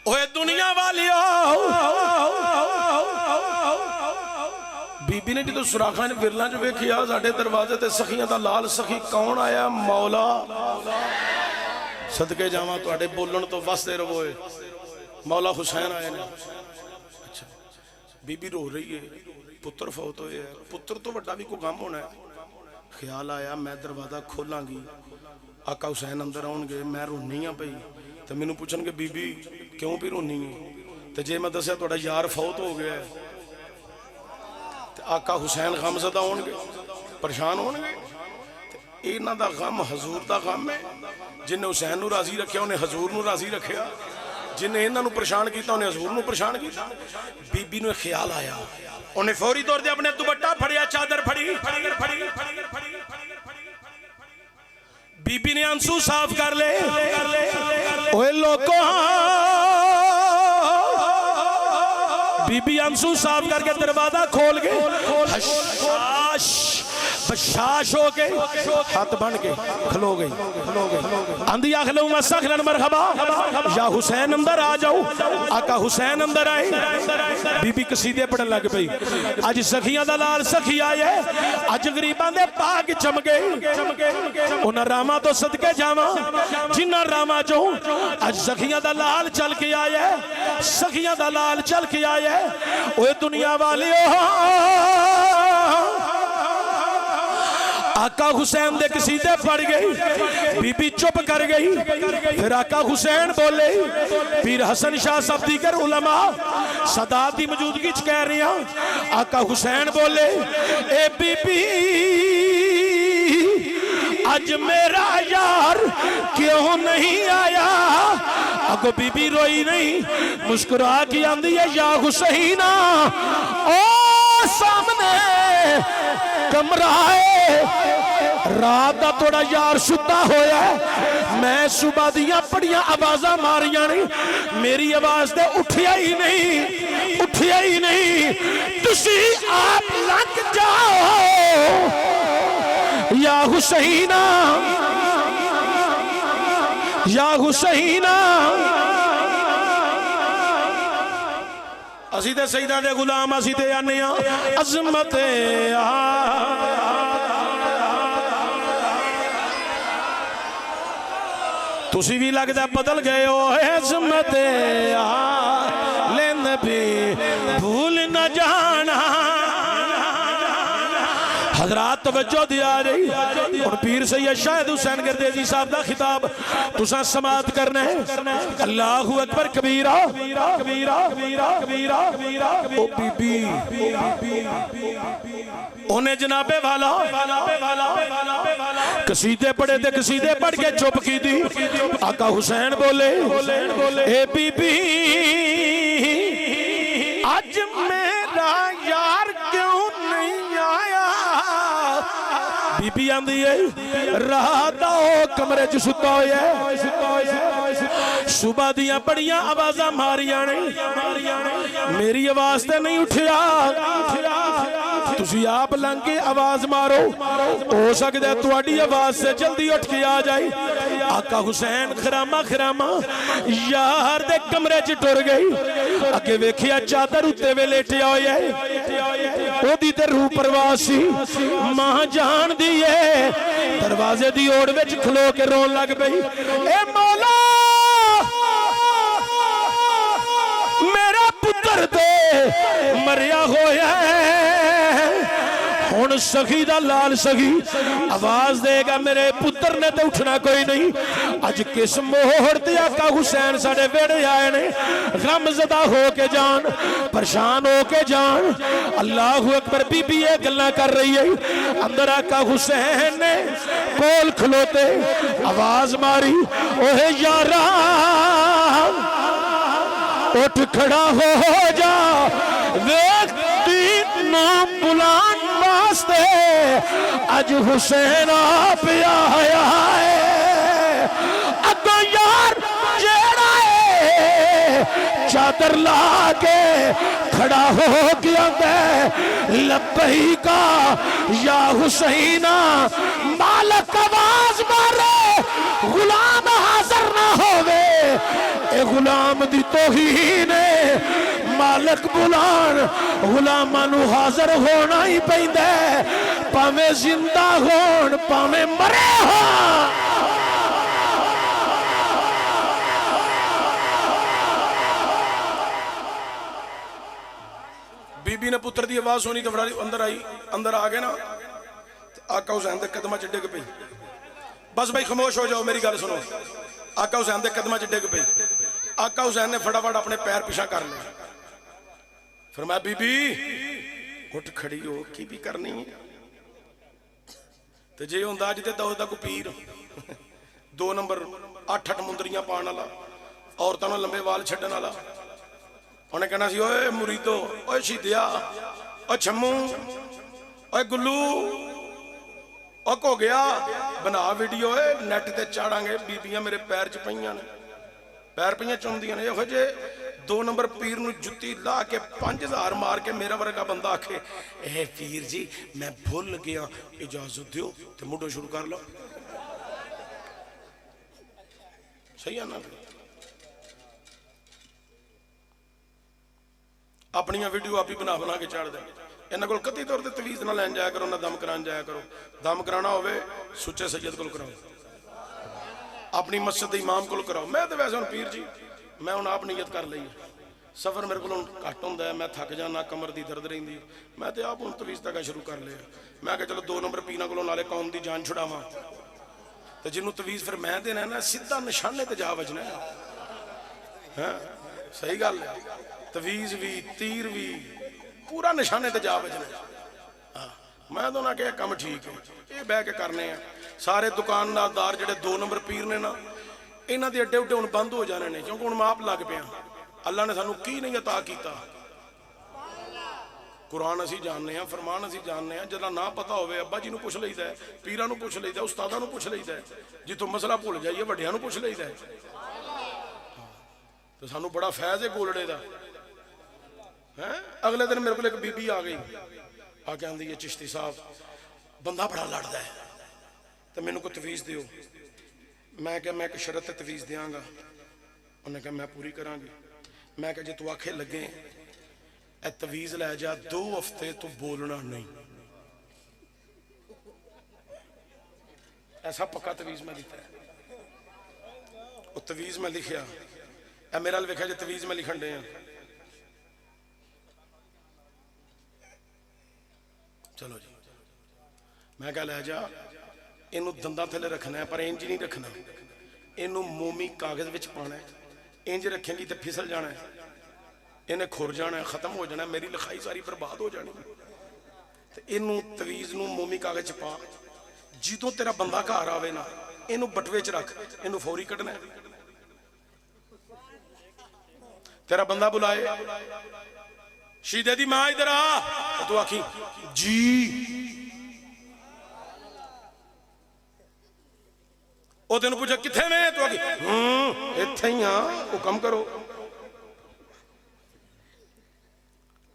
اوہ دنیا والیو بی بی نے جدو سراخہ نے ورلہ جو کیا ساڑھے دروازے تے سخیاں دا لال سخی کون آیا مولا صدقے جامعہ تو آڑے بولن تو واسطے روئے مولا حسین آئے نے اچھا بی بی رو رہی ہے پتر فوت ہوئے ہے پتر تو بڑا بھی کو غم ہونا ہے خیال آیا میں دروازہ کھولاں گی آقا حسین اندر آؤں گے میں رونی ہاں پئی تو میں نے پوچھن کہ بی بی کیوں بھی رونی ہے تو جے میں دسیا توڑا یار فوت ہو گیا ہے تو آقا حسین غم زدہ ہوں گے پریشان ہوں گے اینا دا غم حضور دا غم ہے جنہیں حسین نو راضی رکھیا انہیں حضور نو راضی رکھیا جنہیں انہوں پریشان کیتا انہیں حضور نو پریشان کیتا بی بی نو خیال آیا انہیں فوری طور دے اپنے دوپٹہ پھڑیا چادر پھڑی بی بی نے انسو صاف کر لے اوہ لوگوں بی بی انسو صاف کر کے دروازہ کھول گئے حشاش بشاش ہو کے ہاتھ بن کے کھلو گئی اندھی اخلو مسخلن مرحبا یا حسین اندر آ جاؤ آقا حسین اندر آئے بی بی قصیدے پڑھن لگ پئی اج سخیاں دا لال سخی آئے اج غریباں دے پاک چم گئے انہاں راما تو صدقے جاواں جنہاں راما چوں اج سخیاں دا لال چل کے آئے سخیاں دا لال چل کے آئے اوے دنیا والیو آقا حسین دے قصیدے پڑھ گئی بی بی چپ کر گئی پھر آقا حسین بولے پیر حسن شاہ صاحب دیگر علماء سادات دی موجودگی چ کہہ رہی ہیں آقا حسین بولے اے بی بی آج میرا یار کیوں نہیں آیا اگو بی بی روئی نہیں مسکرا کی آندھی ہے یا حسینہ او سامنے کمرہ ہے رات دا توڑا یار ستا ہویا ہے میں صبح دیاں پڑیاں آوازاں ماریاں نہیں میری آواز دے اٹھیا ہی نہیں تسی آپ لگ جاؤ یا حسینہ یا حسینہ اسی تے سیدہ دے غلام اسی تے آنیاں عظمت تسی بھی لگ دا بدل گئے ہو عظمت لین بھی بھول نہ جانا حضرات توجہ دیا رہی اور پیر سید شاہد حسین گردیزی صاحب دا خطاب تساں سماعت کرنا ہے اللہ اکبر کبیرہ او بی بی انہیں جناب والا قصیدے پڑھے تھے قصیدے پڑھ کے چپ کی دی آقا حسین بولے اے بی بی آج میرا یار کیوں نہیں آیا بی بی آندھی ہے رات آؤ کمرے چ ستا ہوئے صبح دیاں بڑیاں آوازاں ماریاں نہیں میری آواز تے نہیں اٹھیا تسی آپ لنگ کے آواز مارو ہو سکتا ہے تواڈی آواز سے جلدی اٹھ کے آ جائے آقا حسین خرامہ یار دے کمرے چ ٹر گئی اگے ویکھیا چادر اتے وے لیٹیا ہویا ہے او دی تے روح پرواز سی ماں جان دیئے دروازے دی اوڑ وچ کھلو کے رون لگ پئی اے مولا میرا پتر تے مریا ہویا ہے ہون سخی دا لال سخی آواز دے گا میرے پتر نے تے اٹھنا کوئی نہیں اج کس موہر تے آقا حسین ساڑے بیڑے آئے نے غم زدہ ہو کے جان پریشان ہو کے جان اللہ اکبر بی بی یہ گلنا کر رہی ہے اندر آقا حسین نے کول کھلوتے آواز ماری اوہ یاران اٹھ کھڑا ہو جا ویکتی نام بلان واسطے اج حسین آپ آیا ہے اگو یار جیڑا ہے چادر لا کے کھڑا ہو گیا دے لبہی کا یا حسینہ مالک آواز مارے غلام حاضر نہ ہوئے اے غلام دی توہین ہے مالک بلان غلامانو حاضر ہونا ہی پہندے پاویں زندہ ہون پاویں مرے ہاں بی بی نے پتر دی آواز سونی تو اندر آئی اندر آگے نا آقا حسین دے قدمہ چ ڈگ پئی بس بھائی خاموش ہو جاؤ میری گل سنو آقا حسین دے قدمہ چ ڈگ پئی آقا حسین نے فٹافٹ اپنے پیر پیچھے کر لے فرمایا بی بی اٹھ کھڑی ہو کی بھی کرنی ہے تے جے ہوندا اج تے دور دا کو پیر 2 نمبر 8 مندریاں پان والا عورتاں نوں لمبے وال چھڈن والا انہیں کہنا سی اوے مریدو اوے شیدیا اوے چھمو اوے گلو اوے کو گیا بنا ویڈیو نیٹ تے چاڑاں گے بیبیاں میرے پیر چ پئیاں نے پیر پہ چوندیاں نے یہ جے 2 نمبر پیر نو جتی لا کے 5000 مار کے میرا ورگا بندہ آکھے اے پیر جی میں بھول گیا اجازت دیو تے مڈو شروع کر لو. صحیح ہے نا؟ اپنی ویڈیو آپ ہی بنا کے چاڑ دیں. انہاں کول کتی طور تے تویز نہ لین جایا کرو، نہ دم کران جایا کرو. دم کرانا ہوئے سچے سید کول کراؤ، اپنی مسجد دے امام کول کراؤ. میں تے ویسے ہن پیر جی میں ہن آپ نیت کر لئی، سفر میرے کولوں گھٹ ہوندا ہے، میں تھک جانا، کمر دی درد رہندی، میں تے آپ ہن تویز تک شروع کر لیا. میں کہ چلو 2 نمبر پینا کولوں نالے قوم دی جان چھڑاواں. تے جنوں تویز پھر میں دینا ہے نا سیدھا نشانے تے جا وجنا ہے. ہاں صحیح گل ہے، تویز بھی تیر بھی پورا نشانے تے جا وجنا. میں تو نہ کہ کم ٹھیک ہے، یہ بہ کے کرنے ہیں. سارے دکاندار جڑے 2 نمبر پیر نے نا انہاں دے اڈے اڈے ہن بند ہو جانے نے، کیونکہ ہن میں آپ لگ پیا. اللہ نے سانو کی نہیں عطا کیتا. قرآن اسی جاننے ہیں، فرمان اسی جاننے ہیں. جدوں نہ پتا ہوئے ابا جی نو پوچھ لئیدا ہے، پیراں نو پوچھ لئیدا ہے، استاداں نو پوچھ لئیدا ہے. جتوں مسئلہ بھول جائیے وڈیاں نو پوچھ لئیدا ہے. تو سانو بڑا فیض ہے گولڑے دا. اگلے دن میرے کو ایک بی بی آ گئی، آ کے آندی ہے چشتی صاحب بندہ بڑا لڑدا ہے تو مینوں کو تویز دیو. میں کہ میں ایک شرط تے تویز دیاں گا. انہیں کہا میں پوری کراں گی. میں کہ جے تو آکھے لگے اے تویز لے جا 2 ہفتے تو بولنا نہیں. ایسا پکا تویز میں لکھا ہے. وہ تویز میں لکھیا اے میرا لکھا جے تویز میں لکھن دے ہیں. چلو جی میں کہا لے جا اینو دندہ تھلے رکھنا ہے پر انج نہیں رکھنا. اینو مومی کاغذ وچ پانا ہے. انج رکھیں گی تے پھسل جانا ہے، انہیں کھر جانا ہے، ختم ہو جانا ہے، میری لکھائی ساری برباد ہو جانی. تے اینو تویز نو مومی کاغذ چ پا. جدوں تیرا بندہ گھر آوے نا اینو بٹوے چ رکھ، اینو فوری کڈنا ہے. تیرا بندہ بلائے شیدے دی ماں ادھر آ، تو آکھی جی. او تینوں پوچھا کتھے میں، تو آکھی ایتھے ہی ہاں، حکم کرو.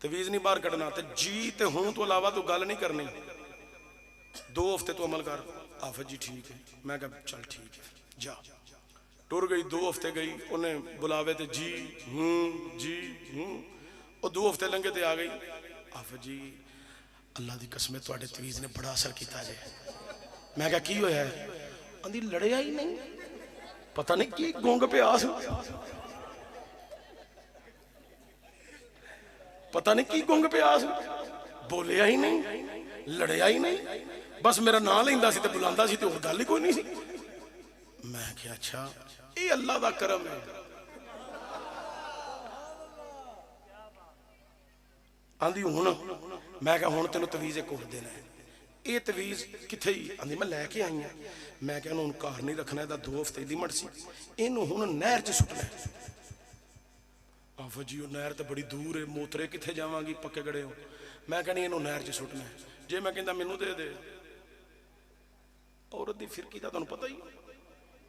تویز نہیں باہر کڈنا. تے جی تے ہوں تو علاوہ تو گل نہیں کرنی. 2 ہفتے تو عمل کر. آفت جی ٹھیک ہے. میں کہا چل ٹھیک ہے جا. ٹر گئی. 2 ہفتے گئی، انہیں بلاوے تے جی ہوں جی ہوں. اور 2 ہفتے لنگے تے آ گئی. آفت جی اللہ دی قسم تواڈے تویز نے بڑا اثر کیتا جے. میں کہا کی ہویا ہے؟ اندھی لڑیا ہی نہیں، پتہ نہیں کی گونگ پہ آس، پتہ نہیں کی گونگ پہ آس، بولیا ہی نہیں، لڑیا ہی نہیں، بس میرا نام لیندا سی تے بلاندا سی تے اور گل ہی کوئی نہیں سی. میں کہا اچھا یہ اللہ دا کرم ہے. آندھی ہن میں کہا ہن تینوں تویز ایک اور دینا ہے. یہ تویز کتھے ہی؟ آندھی میں لے کے آئی ہیں. میں کہا انہوں کار نہیں رکھنا ہے، 2 ہفتے دی مٹ سی. انہوں ہن نہر چ سٹنا ہے. آفت جی وہ نہر تے بڑی دور ہے، موترے کتھے جاواں گی، پکے گڑے ہو. میں کہا نہیں انہوں نہر چ سٹنا ہے. جے میں کہندا مینوں دے دے، عورت دی فرقی دا تانوں پتہ ہی،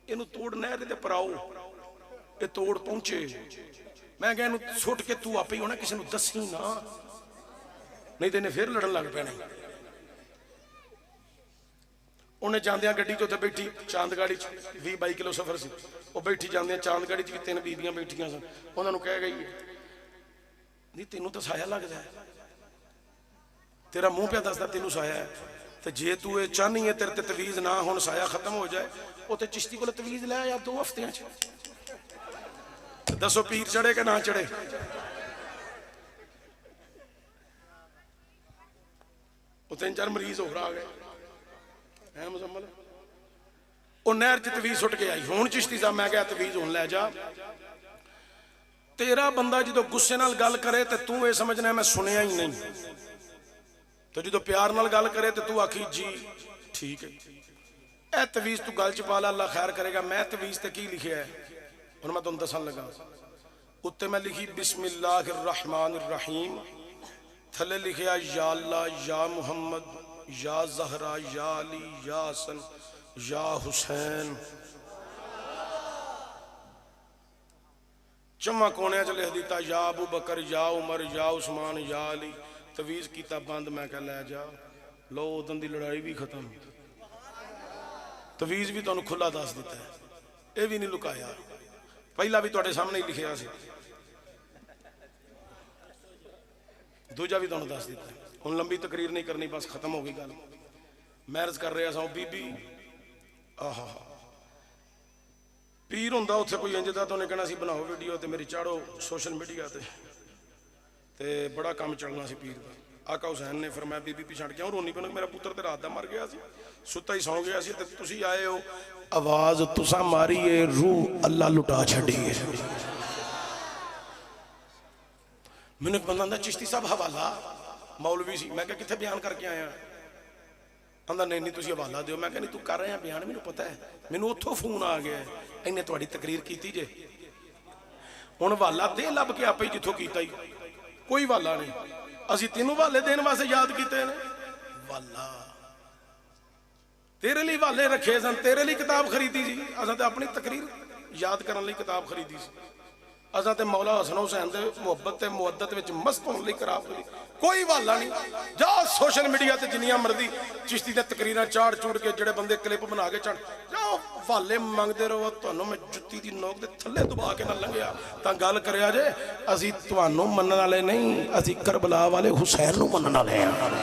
انہوں توڑ نہر تے پراؤ، یہ توڑ پہنچے. میں کہا انہوں سٹ کے تو آپ ہی ہونا، کسی نو دسی نا، نہیں تے انہیں پھر لڑن لگ پہ نہیں. انہیں جاندیاں گڈی چ بیٹھی چاند گاڑی 20-22 کلو سفر سی. وہ بیٹھی جاندیاں چاند گاڑی چ بھی 3 بیبیاں بیٹھیاں سن. انہوں نے کہہ گئی نہیں تینوں تو سایہ لگتا ہے، تیرا منہ پہ دستا تینوں سایہ ہے. تو جے تو یہ چاہنی ہے تیرے تے تویز نہ ہون سایہ ختم ہو جائے، وہ تے چشتی کو تویز لے آیا 2 ہفتے دسو پیر چڑھے کہ نہ چڑھے. وہ 3-4 مریض ہو رہا گئے. مزمل وہ نہر چ تویز سٹ کے آئی. ہون چشتی صاحب میں کہا تویز ہون لے جا. تیرا بندہ جدو غصے نال گل کرے تے تو یہ سمجھنا ہے میں سنیا ہی نہیں، تو جدو پیار نال گل کرے تے تو آکھی جی ٹھیک ہے. اے تویز تو گل چ پا لا، اللہ خیر کرے گا. میں تویز تے کی لکھیا ہے اور میں تمہیں دسن لگا. اتنے میں لکھی بسم اللہ الرحمن الرحیم، تھلے لکھیا یا اللہ یا محمد یا زہرا یا علی یا حسن یا حسین. چما کونیا چ لکھ دیتا یا ابو بکر یا عمر یا عثمان یا علی تویز کیتا بند میں کہ لے جا لو ادن دی لڑائی بھی ختم تویز بھی تانوں کھلا دس دیتا ہے اے بھی نہیں لکایا پہلا بھی تواڈے سامنے ہی لکھیا سی دوجا بھی تانوں دس دیتا ہے ہن لمبی تقریر نہیں کرنی بس ختم ہو گئی گل میں عرض کر رہا سا بی بی آہا پیر ہوندا اوتھے کوئی انج دا تے انہیں کہنا سی بناؤ ویڈیو تے میری چاڑو سوشل میڈیا تے بڑا کام چلنا سی پیر دا آقا حسین نے فرمایا بی بی پیچھے ہٹ کیوں رونی پئی میرا پتر تے رات دا مر گیا سی ستا ہی سو گیا سی تے تسی آئے ہو آواز تساں ماری ہے روح اللہ لٹا چھڈی ہے میں نے ایک بندہ چشتی صاحب حوالہ مولوی سی میں کہا کتنے بیان کر کے آیا آندا نہیں تسی حوالہ دیو میں کہا نہیں تو کر رہے ہیں بیان مینوں پتہ ہے مینوں اتھوں فون آ گیا ہے انہیں تواڈی تقریر کیتی جے ہن حوالہ دے لب کے آپ ہی جتھوں کیتا ہی کوئی حوالہ نہیں اسی تینوں حوالے دین واسطے یاد کیتے نے حوالہ تیرے لیے حوالے رکھے سن تیرے لیے کتاب خریدی سی اساں تے اپنی تقریر یاد کرن لئی کتاب خریدی سی اساں تے مولا حسن حسین دے محبت تے مودت وچ مست ہون لئی کتاب خریدی کوئی حوالہ نہیں جا سوشل میڈیا تے جنیاں مرضی چشتی تے تقریراں چاڑ چوڑ کے جڑے بندے کلپ بنا کے چڑھ جاؤ حوالے منگدے رہو تانوں میں جُتی دی نوک دے تھلے دبا کے نہ لنگیا تاں گل کریا جے اسی تانوں منن والے نہیں اسی کربلا والے حسین نوں منن والے ہاں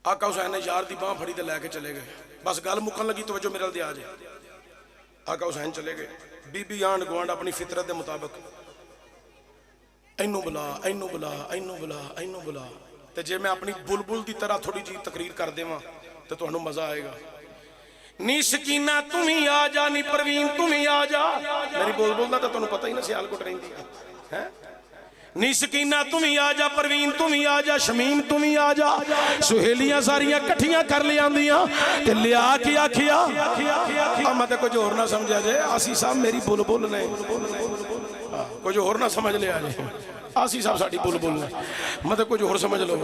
آقا حسین نے یار دی باں پھڑی تے لے کے چلے گئے بس گل مکن لگی توجہ میرے دے آ جائے آقا حسین چلے گئے بی بی آنڈ گوانڈ اپنی فطرت دے مطابق اینو بلا اینو بلا اینو بلا اینو بلا تے جے میں اپنی بلبل دی طرح تھوڑی جی تقریر کر دیواں تے تانوں مزہ آئے گا نی سکینہ تم ہی آ جا نی پروین تم ہی آ جا میری بلبل دا تے تانوں پتہ ہی نہ سیال کوٹ رہندی ہے نی سکینہ تم ہی آ جا پروین تم ہی آ جا شمیم تم ہی آ جا سہیلیاں ساریاں کٹھیاں کر لیاندیاں تے لیا کے آکھیا میں تے کچھ اور نہ سمجھا جائے آسی صاحب میری بلبل نے کچھ اور نہ سمجھ لیا جائے آسی صاحب ساڑی بلبل نے میں تے کچھ اور سمجھ لو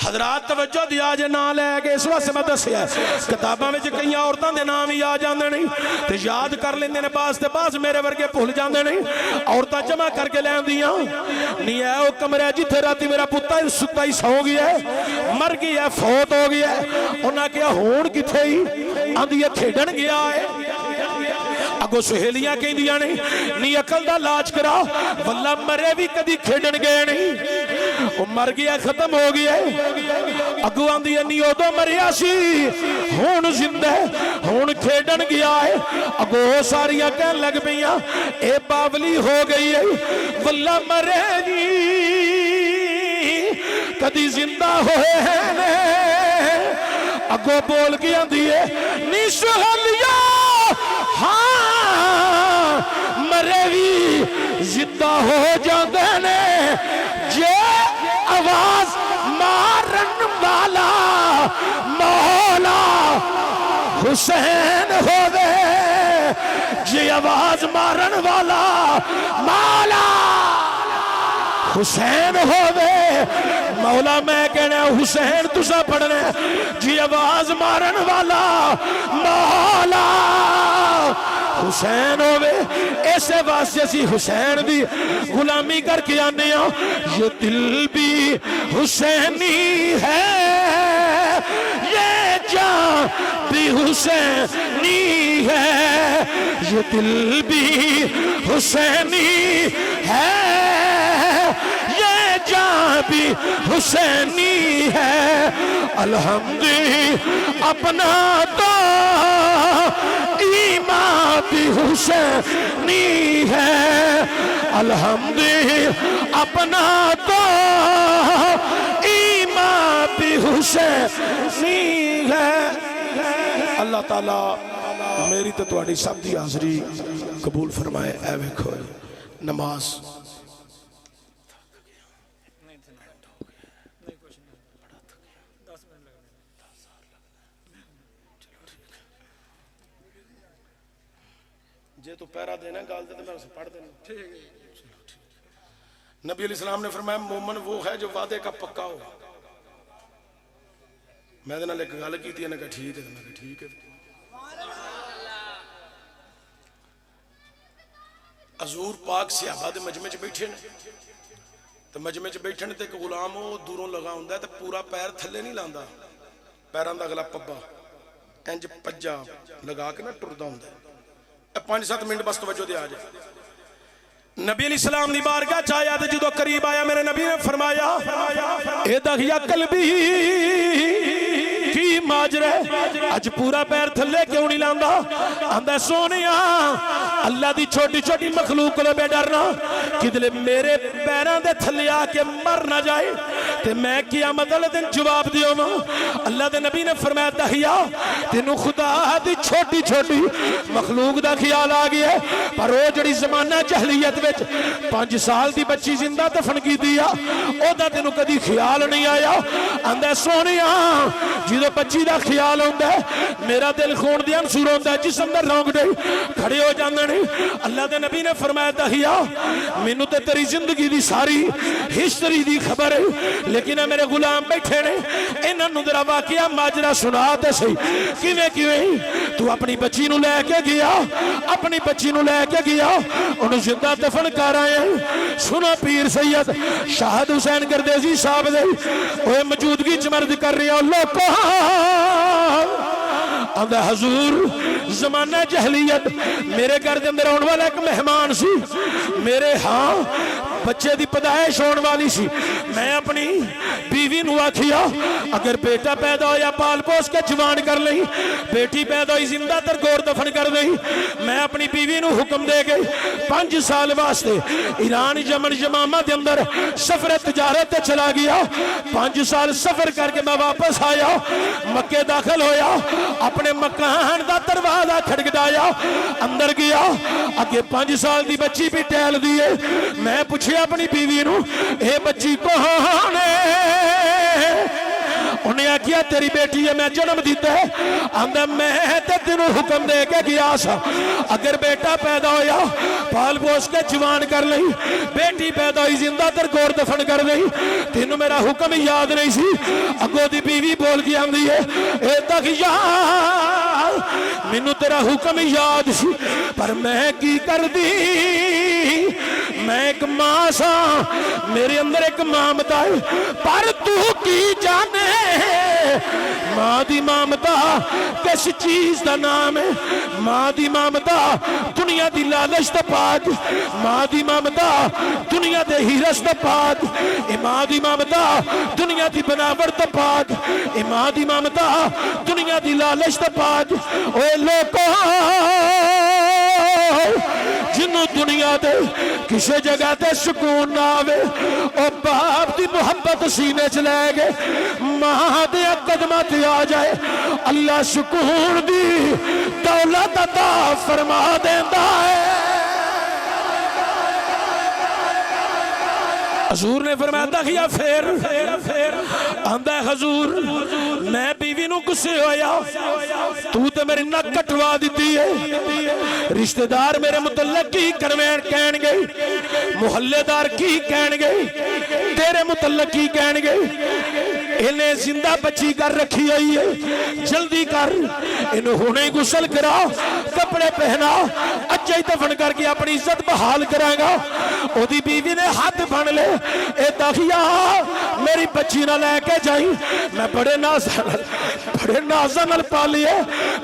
حضرات توجہ دیا جے نہ لے کے اس واسطے میں دسیا کتاباں وچ کئی عورتاں دے نام ہی آ جاندے نہیں تے یاد کر لیندے نے باز تے باز میرے ورگے بھول جاندے نہیں عورتاں جمع کر کے لیندیاں نہیں ہے او کمرے جتھے راتی میرا پتر ستا ہی سو گیا ہے مر گیا ہے فوت ہو گیا ہے انہاں کیا ہون کتھے ہی آندی کھیڈن گیا ہے اگو سہیلیاں کہیں دیا نہیں نی عقل دا لاج کرا واللہ مرے بھی کدی کھیڈن گئے نہیں وہ مر گیا ختم ہو گیا اگو آندی نی او دو مریا سی ہون زندہ ہون کھیڈن گیا ہے اگو ساریاں کہن لگ پئیاں اے باولی ہو گئی ہے واللہ مرے جی کدی زندہ ہوئے ہیں اگو بول کے آندی ہے نی سہیلیاں ہاں مرے بھی زندہ ہو جاندے نے جے آواز مارن والا مولا حسین ہو دے جے آواز مارن والا مولا حسین ہو دے مولا میں کہنا حسین تسا پڑھنے جی آواز مارن والا مولا حسین ہوئے ایسے واسطے سی حسین دی غلامی کر کے آنے ہوں یہ دل بھی حسینی ہے یہ جان بھی حسینی ہے یہ دل بھی حسینی ہے یہ جان بھی حسینی ہے الحمد اپنا تو ایمان بھی حسینی ہے الحمد اپنا تو ایمان بھی حسینی ہے اللہ تعالیٰ میری تو تواڈی سب دی حاضری قبول فرمائے اے ویکھو نماز جے تو پیرا دینا گال دے تو میں اسے پڑھ دینا نبی علیہ السلام نے فرمایا مومن وہ ہے جو وعدے کا پکا ہو میں دینا لے گال کی تھی نے کہا ٹھیک ہے میں کہا ٹھیک ہے حضور پاک صحابہ دے مجمع چ بیٹھے نے تو مجمع چ بیٹھے نے تے ایک غلام وہ دوروں لگا ہوندا ہے تے پورا پیر تھلے نہیں لاندا پیراں دا اگلا پبا انج پجا لگا کے نہ ٹردا ہوندا ہے 5-7 منٹ بس توجہ دے آ جائے نبی علیہ السلام دی بارگاہ چ آیا تے جدوں قریب آیا میرے نبی نے فرمایا اے دغیا قلبی کی ماجرا اج پورا پیر تھلے کیوں نہیں لاندا آندا سونیا اللہ دی چھوٹی چھوٹی مخلوق کو بے ڈرنا کدلے میرے پیراں دے تھلے آ کے مر نہ جائے تے میں قیامت والے دن جواب دیو نا اللہ دے نبی نے فرمایا دہیا تینوں خدا دی چھوٹی چھوٹی مخلوق دا خیال آ گیا پر وہ جڑی زمانہ جہلیت وچ 5 سال دی بچی زندہ دفن کی دیا او دا تینوں کدی خیال نہیں آیا آندا سونیا جدوں بچی دا خیال ہوندا ہے میرا دل خون دے انصور ہوندا ہے جسم دے رونگٹے کھڑے ہو جاندے نے اللہ دے نبی نے فرمایا دہیا مینوں تے تیری زندگی دی ساری ہسٹری دی خبر ہے لیکن میرے غلام بیٹھے نے انہاں نوں ذرا واقعہ ماجرا سنا تے صحیح کیویں تو اپنی بچی نوں لے کے گیا اپنی بچی نوں لے کے گیا انہوں زندہ دفن کر آئے سنا پیر سید شاہد حسین گردیزی صاحب دے اوے موجودگی چ مرد کر رہے ہو لوکو آندا حضور زمانہ جہلیت میرے گھر دے اندر آن والا ایک مہمان سی میرے ہاں بچے دی پیدائش ہون والی سی میں اپنی بیوی نو آکھیا اگر بیٹا پیدا ہویا پال پوس کے جوان کر لئی بیٹی پیدا ہوئی زندہ تر گور دفن کر دئی میں اپنی بیوی نو حکم دے گئی 5 سال واسطے ایران یمن یمامہ دے اندر سفر تجارت چلا گیا 5 سال سفر کر کے میں واپس آیا مکے داخل ہویا اپنے مکان دا دروازہ کھڑکدایا اندر گیا اگے 5 سال دی بچی بھی ٹہل دیے میں پوچھے اپنی بیوی نو اے بچی کون ہے انہیں آکیا تیری بیٹی ہے میں جنم دیتا ہے آندہ میں تے تینوں حکم دے کے گیا سا اگر بیٹا پیدا ہویا پال پوس کے جوان کر لئی بیٹی پیدا ہوئی زندہ تر گور دفن کر لئی تینوں میرا حکم یاد نہیں سی اگو دی بیوی بول کے آندی ہے اے تغیار مینوں تیرا حکم یاد سی پر میں کی کر دی میں ایک ماں سا میرے اندر ایک مامتا ہے پر تو کی جانے ماں دی مامتا کس چیز دا نام ہے ماں دی مامتا دنیا دی لالچ دا پاک ماں دی مامتا دنیا دے ہیرس دا پاک ماں دی مامتا دنیا دی بناوٹ دا پاک ماں دی مامتا دنیا دی لالچ دا پاک اوے لوکو جنوں دنیا دے کسے جگہ تے سکون نہ آوے او باپ دی محبت سینے چ لے گئے ماں دے قدماں تے آ جائے اللہ سکون دی دولت عطا فرما دیندا ہے حضور نے فرمایا دخیا پھر آندہ ہے حضور میں بیوی نو گسے ہویا تو تے میری نک کٹوا دیتی ہے رشتہ دار میرے متعلق کی کروین کہن گئی محلے دار کی کہن گئی تیرے متعلق کی کہن گئی انہیں زندہ بچی کر رکھی ہوئی ہے جلدی کر انہوں ہونے گسل کرا کپڑے پہنا اچھا ہی دفن کر کے اپنی عزت بحال کرائے گا او دی بیوی نے ہاتھ بن لے اے داخیا میری بچی نہ لے کے جائیں میں بڑے نازنل پالیے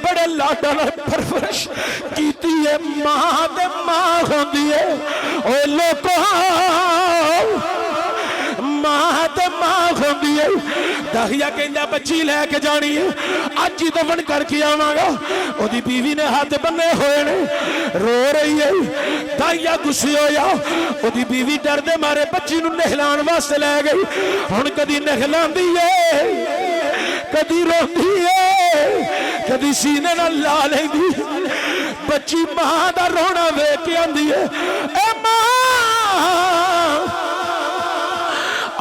بڑے لاڈنل پرورش کیتی ہے ماں دے ماں ہوندی ہے اوے لوکو ماں تے ماں ہوندی ہے داخیا کہندا بچی لے کے جانی ہے اج ہی دفن کر کے آواں گا او دی بیوی نے ہاتھ بننے ہوئے نے رو رہی ہے داخیا غصے ہویا او دی بیوی ڈر دے مارے بچی نوں نہلان واسطے لے گئی ہن کدی نہلاندی ہے کدی روندی ہے کدی سینے نال لا لیندی بچی ماں دا رونا ویکھ کے آندی ہے اے ماں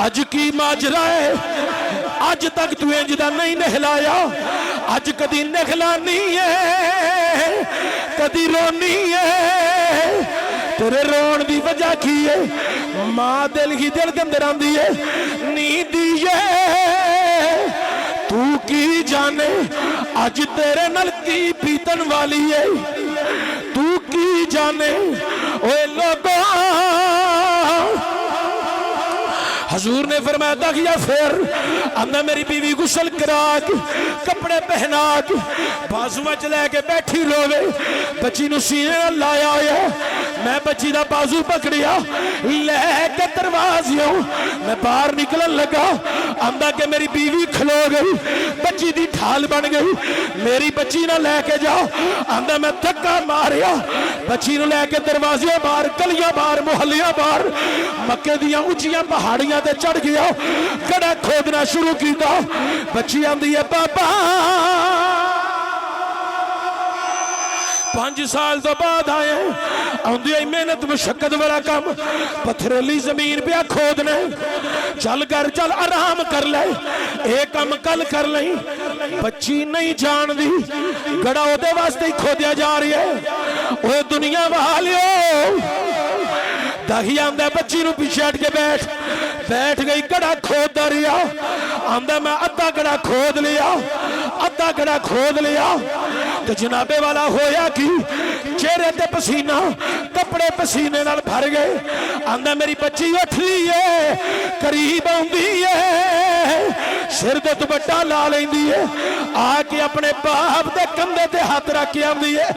اج کی ماجرا ہے اج تک تو انج دا نہیں نہلایا اج کدی نہلانی ہے کدی رونی ہے تیرے رون دی وجہ کی ہے ماں دل ہی دل کے اندر آندی ہے نیندی ہے تو کی جانے اج تیرے نال کی پیتن والی ہے تو کی جانے اوے لوگوں حضور نے فرمایا داخیا پھر اندھا میری بیوی غسل کرا کے کپڑے پہنا کے بازو چ لے کے بیٹھی روے بچی نو سینے نال لایا ہویا میں بچی دا بازو پکڑیا لے کے دروازے میں باہر نکلن لگا اندھا کہ میری بیوی کھلو گئی بچی دی ڈھال بن گئی میری بچی نہ لے کے جاؤ اندھا میں دھکا ماریا بچی نو لے کے دروازے باہر گلیاں باہر محلیاں باہر مکے دیاں اونچیاں پہاڑیاں تے چڑھ گیا گڑا کھودنا شروع کیتا بچی آندی ہے بابا 5 سال تو بعد آئے آندی ہے محنت مشقت والا کام پتھریلی زمین پہ کھودنے چل کر چل آرام کر لے ایک کام کل کر لیں بچی نہیں جان دی گڑا ہوتے واسطے ہی کھودیا جا رہی ہے اوہ دنیا والیو داہی آندہ بچی نو پیچھے ہٹ کے بیٹھ گئی گڑا کھود رہا آندہ میں ادھا گڑا کھود لیا تو جنابے والا ہویا کی چہرے تے پسینہ کپڑے پسینے نال بھر گئے آندہ میری بچی اٹھ لی ہے قریب آندی ہے سر دے دوپٹہ لا لیندی ہے آ کے اپنے باپ دے کندھے تے ہاتھ رکھ کے آندی ہے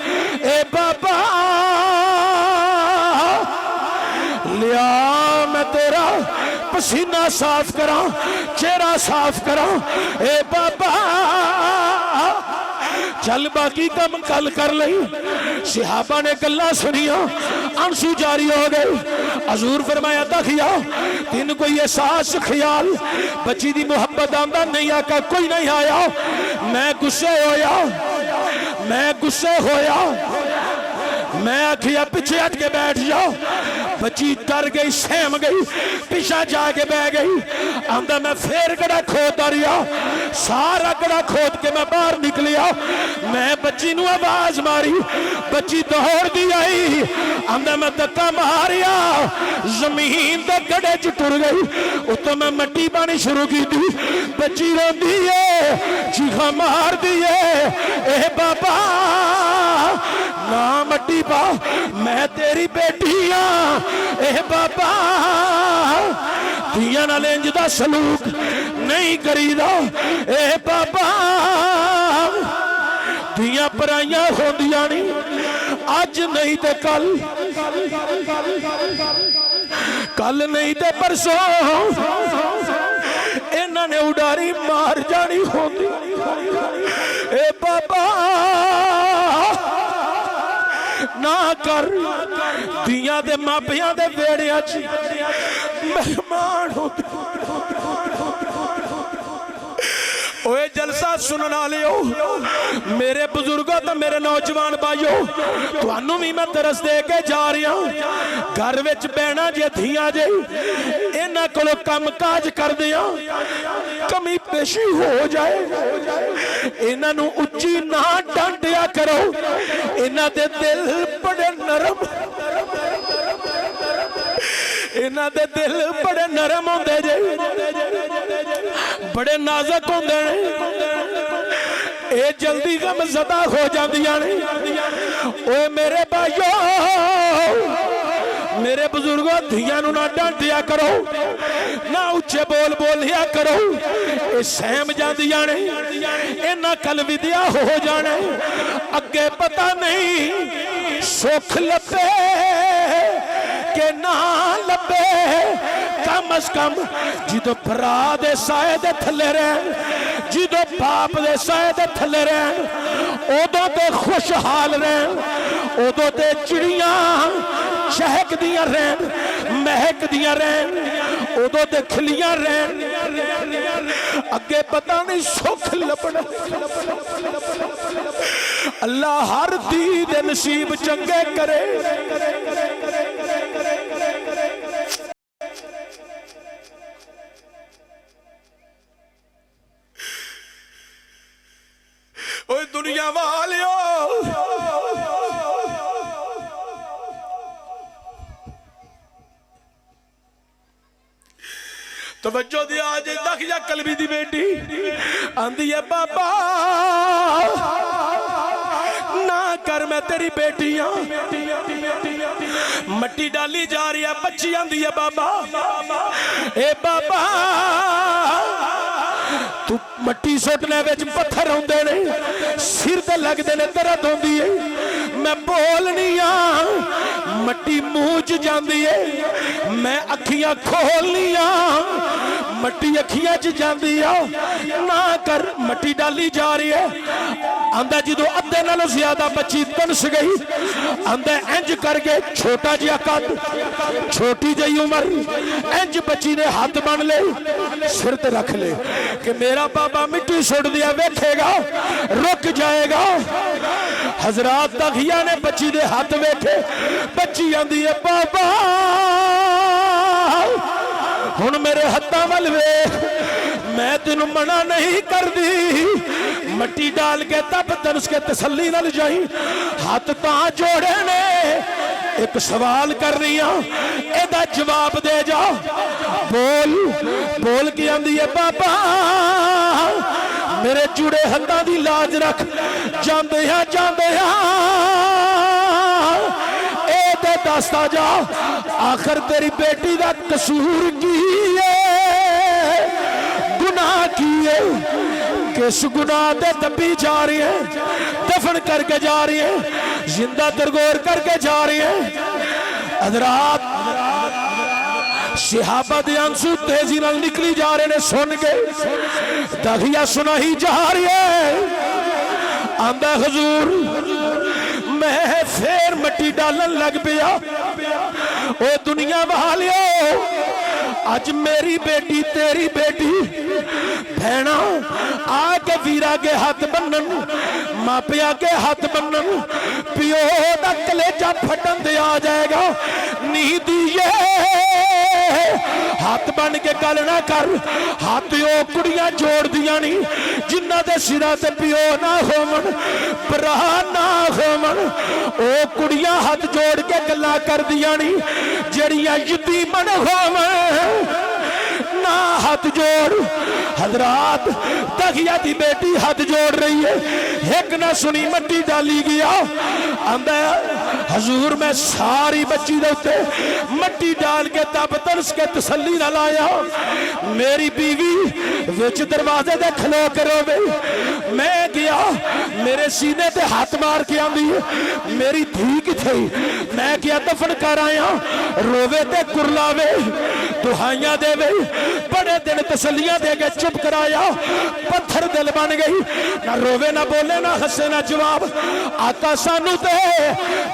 اے بابا لیا میں تیرا پسینہ صاف کراں چہرہ صاف کراں اے بابا چل باقی کم کل کر لئی صحابہ نے گلہ سنیا انسو جاری ہو گئے حضور فرمایا داخیا تین کوئی احساس خیال بچی دی محبت آندہ نہیں آکا کوئی نہیں آیا میں غصے ہویا میں آکھیا پیچھے ہٹ کے بیٹھ جاؤ بچی ڈر گئی سہم گئی پیچھا جا کے بہ گئی آندہ میں پھر گڑا کھود رہا سارا گڑا کھود کے میں باہر نکلیا میں بچی نو آواز ماری بچی دوڑ دی آئی آندہ میں دکا ماریا زمین دے گڑے چٹر گئی اتو میں مٹی پانی شروع کی دی بچی رو دیئے چیخا مار دیئے اے بابا نا مٹی پا میں تیری بیٹی ہاں اے بابا دیاں نہ لینج دا سلوک نہیں کری دا اے بابا دیاں پرائیاں ہوندیاں نہیں آج نہیں تے کل نہیں تے پرسوں انہاں نے اڈاری مار جانی ہوندی اے بابا نہ کر دیاں دے ماپیاں دے ویڑے اچھی مہمان ہوتے اوے جلسہ سننا لیو میرے بزرگوں تو میرے نوجوان بھائیو تو انہوں بھی میں درس دے کے جا رہی ہوں گھر وچ بینا جے دھیاں جے انہاں کلو کم کاج کر دیا کمی پیشی ہو جائے انہاں نو اچھی نہ ڈانٹیا کرو انہاں دے دل بڑے نرم انہاں دے دل بڑے نرم ہوندے جے بڑے نازک ہوندے اے جلدی غم زدہ ہو جاندیاں اوے میرے بھائیو میرے بزرگوں دھیاں نو نہ ڈانٹیا کرو نہ اچھے بول لیا کرو اے سہم جاندیاں اے نہ کل ودیا ہو جانے اگے پتہ نہیں سکھ لبے کہ نہ لبے کم از کم جدو بھرا دے سائے دے تھلے رہن جدو باپ دے سائے دے تھلے رہن اودوں تے خوشحال رہن اودوں تے چڑیاں چہک دیاں رہن مہک دیاں رہن اودوں تے کھلیاں رہن اگے پتہ نہیں سکھ لبنا اللہ ہر دی دے نصیب چنگے کرے اوہ دنیا والیو توجہ دیا آج داخلہ قلبی دی بیٹی آندھی ہے بابا نہ کر میں تیری بیٹی ہاں مٹی ڈالی جا رہی ہے بچی آندی ہے بابا اے بابا تو مٹی سٹنے وچ پتھر ہوندے نے سر تے لگدے نے درد ہوندی ہے میں بولنی ہاں مٹی منہ چ جاندی ہے میں اکھیاں کھولنی ہاں مٹی اکھیاں چ جاندی ہے نہ کر مٹی ڈالی جا رہی ہے آندا جدو ادھے نالوں زیادہ بچی تنس گئی آندا انج کر کے چھوٹا جہا قد چھوٹی جہی عمر انج بچی نے ہاتھ بن لے سر تے رکھ لے کہ میرا بابا مٹی سٹ دیا ویکھے گا رک جائے گا حضرات تغیہ نے بچی دے ہاتھ ویکھے بچی آندی ہے بابا ہن میرے ہتھاں ول ویکھ میں تینوں منع نہیں کر دی مٹی ڈال کے تب تنس کے تسلی نہ جائیں ہاتھ تاں جوڑے نے ایک سوال کر رہی ہوں ایدہ جواب دے جا بول کے آندی ہے بابا میرے جڑے ہتھاں دی لاج رکھ جاندے ہاں اے دے دستا جا آخر تیری بیٹی دا قصور کی ہے گناہ کی ہے کس گناہ دے دبی جا رہی ہے دفن کر کے جا رہی ہے زندہ درگور کر کے جا رہی ہے حضرات صحابہ دے آنسو تیزی نال نکلی جا رہے نے سن کے دغیہ سنا ہی جا رہی ہے آندہ حضور میں پھر مٹی ڈالن لگ پیا او دنیا والیو آج میری بیٹی تیری بیٹی بھینا آگے ویرا کے ہاتھ بنن ماپیا کے ہاتھ بنن پیو دا کلیجہ پھٹن دے آ جائے گا نہیں دیئے ہاتھ بن کے گل نہ کر ہاتھ او کڑیاں جوڑ دیا نہیں جنہ دے سرا تے پیو نہ ہومن برا نہ ہومن او کڑیاں ہاتھ جوڑ کے گلا کر دیا نہیں جڑیاں یتیمن ہومن نہ ہاتھ جوڑ حضرات تغیہ دی بیٹی ہاتھ جوڑ رہی ہے ایک نہ سنی مٹی ڈالی گیا آندہ حضور میں ساری بچی دوتے مٹی ڈال کے تب ترس کے تسلی نہ لایا میری بیوی وچ دروازے دے کھلو کرو بے میں گیا میرے سینے تے ہاتھ مار کے آندی میری دھی کی تھی میں کیا دفن کر آیا روے تے کرلاوے دہائیاں دے وے بڑے دن تسلیاں دے گے چپ کرایا پتھر دل بن گئی نہ روے نہ بولے نہ ہسے نہ جواب آقا سانو تے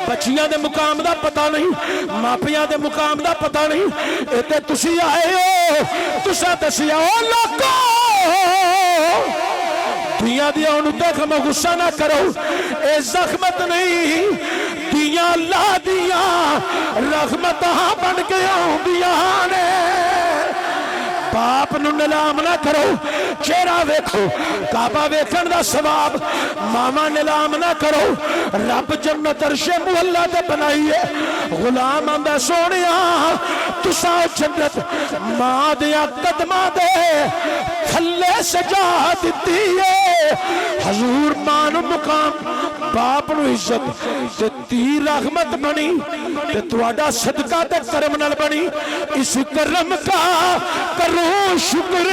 بچیاں دے مقام دا پتہ نہیں ماپیاں دے مقام دا پتہ نہیں اتے تسی آئے ہو تسا تسی آؤ لوگو دیا دیا انہوں دیکھ غصہ نہ کرو اے زخمت نہیں دیا اللہ دیا رحمتاں بن کے آؤں دیا نے باپ نو نلام نہ کرو چہرہ ویکھو کعبہ ویکھن دا ثواب ماما نلام نہ کرو رب جنت عرش مولا تے بنائیے غلام آندا سونیا تسا جنت ماں دیا قدماں دے تھلے سجا دتی ہے حضور ماں نو مقام باپ نو عزت تے تی رحمت بنی تے تواڈا صدقہ تے کرم نال بنی اس کرم کا کرو شکر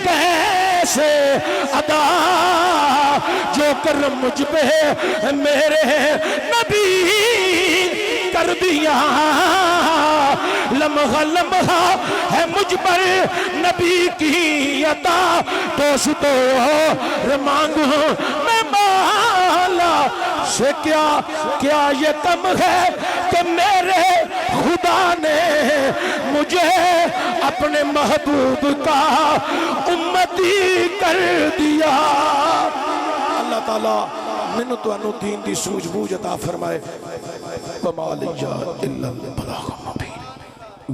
کیسے ادا جو کرم مجھ پہ میرے نبی کر دیا لمحہ لمحہ ہے مجھ پر نبی کی عطا دوستو مانگوں میں مولا سے کیا یہ کم ہے کہ میرے خدا نے مجھے اپنے محبوب کا امتی کر دیا اللہ تعالیٰ منو تو انو دین دی سوجھ بوجھ عطا فرمائے وما علیہ الا البلاغ